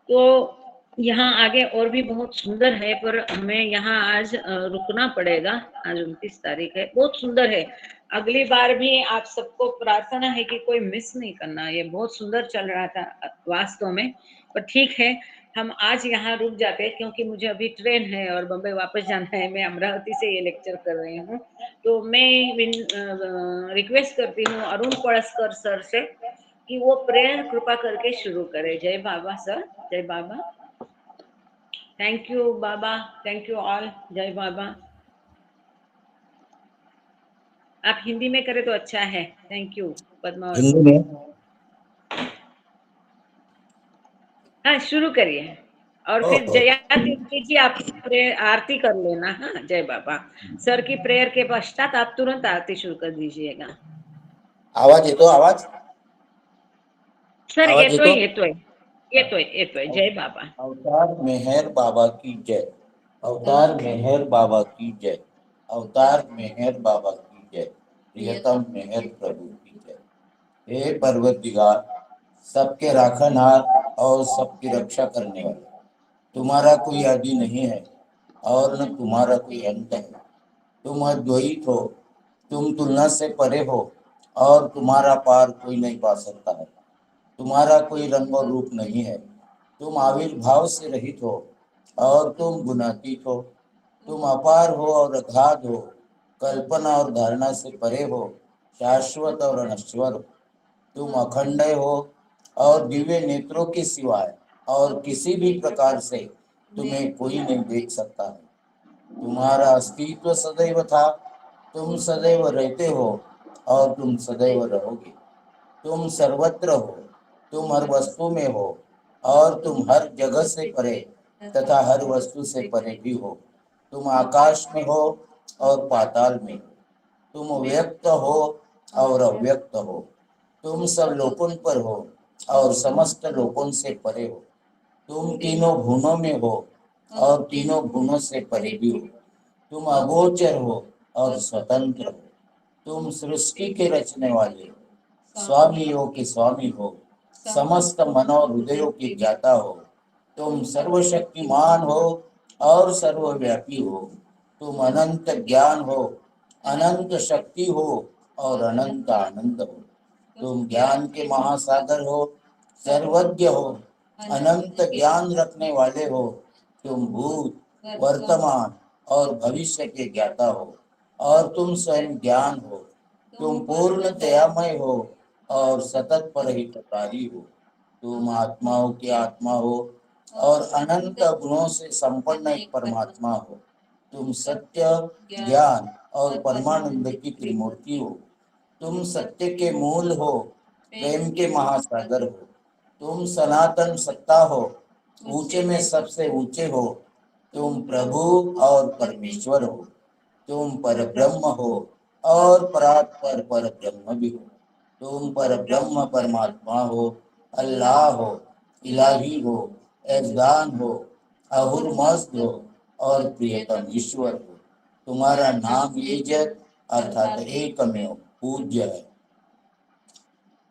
तो यहाँ आगे और भी बहुत सुंदर है, पर हमें यहाँ आज रुकना पड़ेगा। आज 29 तारीख है, बहुत सुंदर है। अगली बार भी आप सबको प्रार्थना है कि कोई मिस नहीं करना। ये बहुत सुंदर चल रहा था वास्तव में, पर ठीक है, हम आज यहाँ रुक जाते हैं, क्योंकि मुझे अभी ट्रेन है और बम्बई वापस जाना है। मैं अमरावती से ये लेक्चर कर रही हूँ, तो मैं रिक्वेस्ट करती हूँ अरुण पड़स्कर सर से कि वो प्रेयर कृपा करके शुरू करे। जय बाबा सर, जय Baba. Thank you Baba, thank you all, जय बाबा। आप हिंदी में करें तो अच्छा है। Thank you Padmaavat. हिंदी में। हाँ, शुरू करिए, और फिर ओहो, जया जी आप आरती कर लेना। हाँ, जय बाबा। सर की प्रेयर के पश्चात आप तुरंत आरती शुरू कर दीजिएगा। आवाज येतो? आवाज सर आवाज येतोय येतो? येतोय येतोय येतोय। जय बाबा। अवतार मेहर बाबा की जय। अवतार मेहर बाबा की जय। अवतार मेहर बाबा की जय। प्रियतम मेहर प्रभु की जय। हे परवरदिगार, सबके राखनहार और सबकी रक्षा करने वाले, तुम्हारा कोई आदि नहीं है और न तुम्हारा कोई अंत है। तुम अद्वैत हो, तुम तुलना से परे हो और तुम्हारा पार कोई नहीं पा सकता है। तुम्हारा कोई रंग और रूप नहीं है। तुम आविर्भाव से रहित हो और तुम गुणातीत हो। तुम अपार हो और अगाध हो, कल्पना और धारणा से परे हो, शाश्वत और अनश्वर हो। तुम अखंड हो और दिव्य नेत्रों के सिवाय और किसी भी प्रकार से तुम्हें कोई नहीं देख सकता है। तुम्हारा अस्तित्व सदैव था, तुम सदैव रहते हो और तुम सदैव रहोगे। तुम सर्वत्र हो, तुम हर वस्तु में हो और तुम हर जगह से परे तथा हर वस्तु से परे भी हो। तुम आकाश में हो और पाताल में हो। तुम व्यक्त हो और अव्यक्त हो। तुम सब लोकों पर हो और समस्त लोकों से परे हो। तुम तीनों भुवनों में हो और तीनों भुवनों से परे भी हो। तुम अगोचर हो और स्वतंत्र हो। तुम सृष्टि के रचने वाले स्वामियों के स्वामी हो, समस्त मन और हृदयों के ज्ञाता हो। तुम सर्वशक्तिमान हो और सर्वव्यापी हो। तुम अनंत ज्ञान हो, अनंत शक्ति हो और अनंत आनंद हो। तुम ज्ञान के महासागर हो, सर्वज्ञ हो, अनंत ज्ञान रखने वाले हो। तुम भूत, वर्तमान और भविष्य के ज्ञाता हो और तुम स्वयं ज्ञान हो। तुम पूर्ण दयामय हो और सतत परहितकारी हो। तुम आत्माओं की आत्मा हो और अनंत गुणों से संपन्न एक परमात्मा हो। तुम सत्य, ज्ञान और परमानंद की त्रिमूर्ति हो। तुम सत्य के मूल हो, प्रेम के महासागर हो। तुम सनातन सत्ता हो, ऊंचे में सबसे ऊंचे हो। तुम प्रभु और परमेश्वर हो। तुम पर ब्रह्म हो और परात्पर पर ब्रह्म भी हो। तुम पर ब्रह्म परमात्मा हो, अल्लाह हो, इलाही हो, एजदान हो, अहुर मस्द हो और प्रियतम ईश्वर हो। तुम्हारा नाम ये जग अर्थात एकमेव पूज्य है।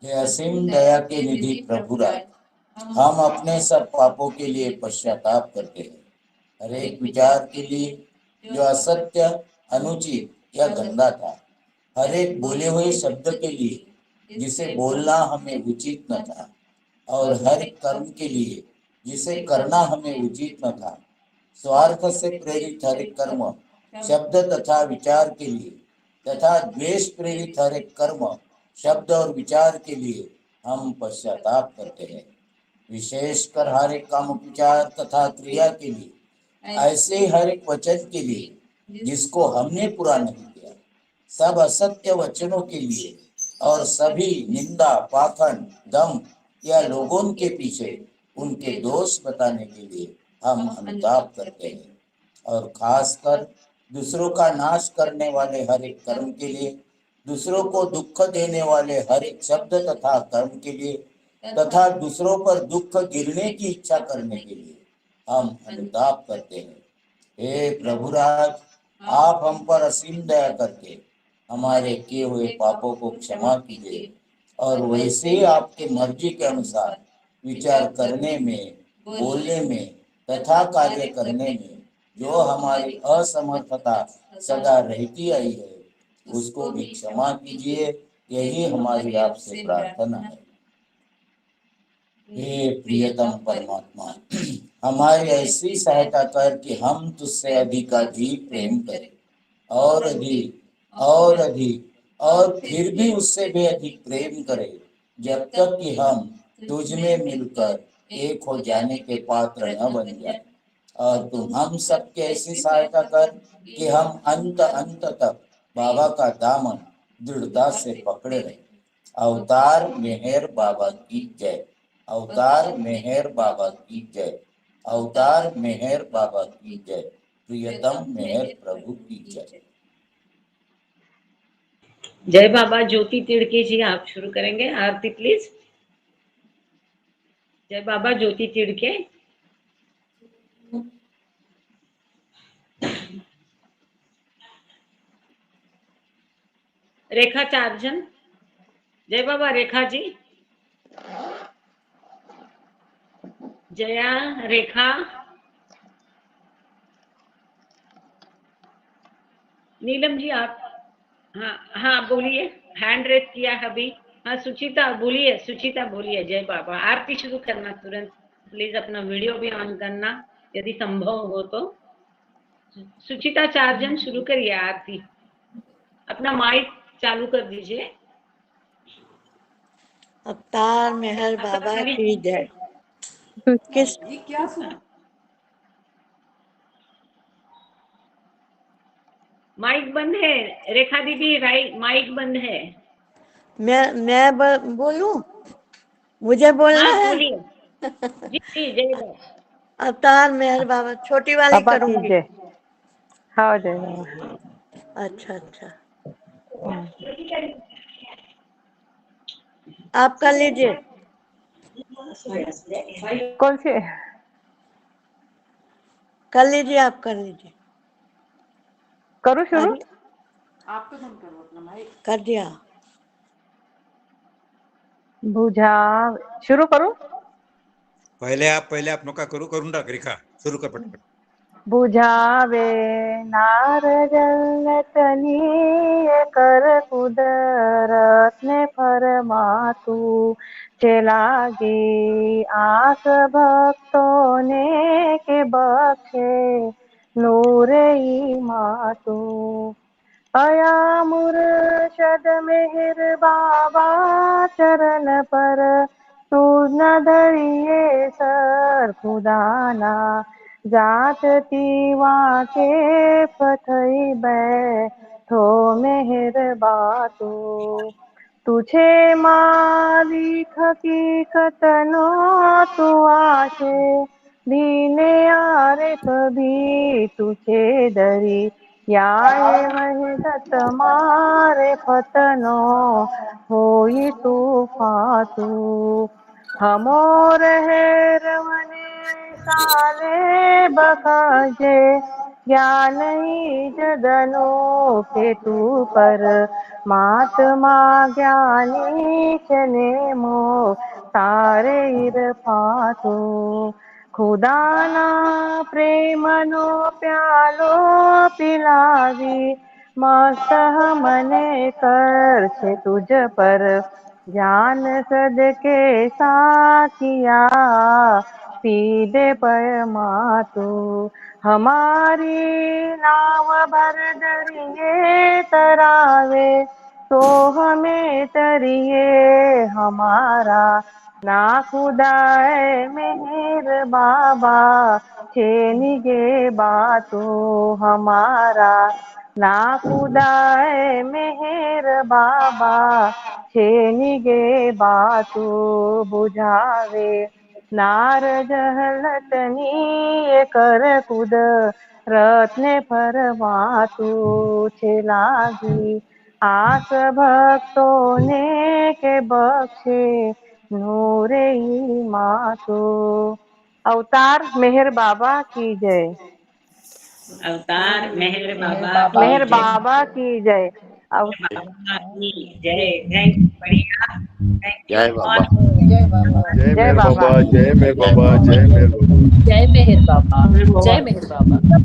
हे असीम दया के निधि प्रभु राज, हम अपने सब पापों के लिए पश्चाताप करते हैं। हर एक विचार के लिए जो असत्य, अनुचित या गंदा था, हर एक बोले हुए शब्द के लिए जिसे बोलना हमें उचित न था, और हर एक कर्म के लिए जिसे करना हमें उचित न था। स्वार्थ से प्रेरित हर एक कर्म, शब्द तथा विचार के लिए तथा द्वेष प्रेरित हर एक कर्म, शब्द और विचार के लिए हम पश्चाताप करते हैं। विशेषकर हर एक काम विचार तथा क्रिया के लिए, ऐसे हर एक वचन के लिए जिसको हमने पूरा नहीं किया, सब असत्य वचनों के लिए और सभी निंदा, पाखंड, दम या लोगों के पीछे उनके दोष बताने के लिए हम अनुताप करते हैं। और खासकर दूसरों का नाश करने वाले हर एक कर्म के लिए, दूसरों को दुख देने वाले हर एक शब्द तथा कर्म के लिए तथा दूसरों पर दुख गिरने की इच्छा करने के लिए हम अनुताप करते हैं। हे प्रभुराज, आप हम पर असीम दया करके हमारे किए हुए पापों को क्षमा कीजिए और वैसे ही आपके मर्जी के अनुसार विचार करने में, बोलने में तथा कार्य करने में जो हमारी असमर्थता सदा रहती आई है, उसको भी क्षमा कीजिए। यही हमारी आपसे प्रार्थना है। हे प्रियतम परमात्मा, हमारी ऐसी सहायता कर कि हम तुझसे अधिक प्रेम करें और अधिक और अधिक और फिर भी उससे भी अधिक प्रेम करें, जब तक कि हम तुझ में मिलकर एक हो जाने के पात्र न बन जाए। और तुम हम सबके ऐसी सहायता कर कि हम अंत अंत तक बाबा का दामन दृढ़ता से पकड़े रहे। अवतार मेहर बाबा की जय। अवतार मेहर बाबा की जय। अवतार मेहर बाबा की जय। प्रियतम मेहर प्रभु की जय। जय बाबा। ज्योति तिड़के जी, आप शुरू करेंगे आरती प्लीज। जय बाबा ज्योति तिड़के। रेखा चार्जन। जय बाबा रेखा जी, जया, रेखा, नीलम जी आप, हाँ हाँ बोलिए, हैंड रेस किया है अभी। हाँ सुचिता बोलिए, सुचिता बोलिए। जय बाबा, आरती शुरू करना तुरंत, प्लीज अपना वीडियो भी ऑन करना यदि संभव हो तो। सुचिता चार्जन शुरू करिए आरती, अपना माइक चालू कर दीजिए। अवतार मेहर बाबा की जय। किस ये क्या सुना? माइक बंद है रेखा दीदी, राइट माइक बंद है। मैं बोलूं? मुझे बोलना हाँ है? बोलिए। जी जी जय बाबा। अवतार मेहर बाबा, छोटी वाली बाबा की करूंगी। जय। हाँ जय बाबा। अच्छा अच्छा, आप कर लीजिए। कौन से? कर लीजिए, आप कर लीजिए। करूँ शुरू? आगे आप तो बंद करो अपना माइक। कर दिया। बुझा शुरू करूँ? पहले आप नौका करून टाक रेखा, सुरू कर पटपट। बुझावे नार जलतनी कर कुदरत ने फरमातू चलागी आस भक्तों ने के बख्शे नूरे मातू अया मुर्शद मेहर बाबा चरण पर तू न धरिए सर खुदाना जात तीवा के पथई बैठो मेहर बातू तुझे मालिक हकीकत नो तू आशे दीने आरे कभी तुझे डरी याए वहदत मारे फतनो होई तू फातू हमोर है रवने साले बकाजे ज्ञान ही जदनो के तू पर महात्मा ज्ञानी चने मो तारे इरफातो खुदाना प्रेमनो प्यालो पिलावी मस्त हमने कर छे तुझ पर जान सदके साकिया पी दे पर मातू हमारी नाव भर दरिए तरावे तो हमें तरिए हमारा ना खुदाए मेहर बाबा छेनिगे बातो हमारा ना खुदाए मेहर बाबा छेनिगे बातो बुझावे नार जहलतनी कर कुद रत्ने फरमातू छेलागी आस भक्तों ने के बख्शे नूरे मातू। अवतार मेहर बाबा की जय। अवतार मेहर बाबा मेहर की जय। बाबा की जय। बाबा की जय। थैंक यू, बढ़िया, थैंक यू जय बाबा, ऑल। जय बाबा। जय जय मेहर बाबा। बाबा, जय मेहर जय बाबा, बाबा। जय मेहर बाबा। जय मेहर बाबा। जय मेहर बाबा।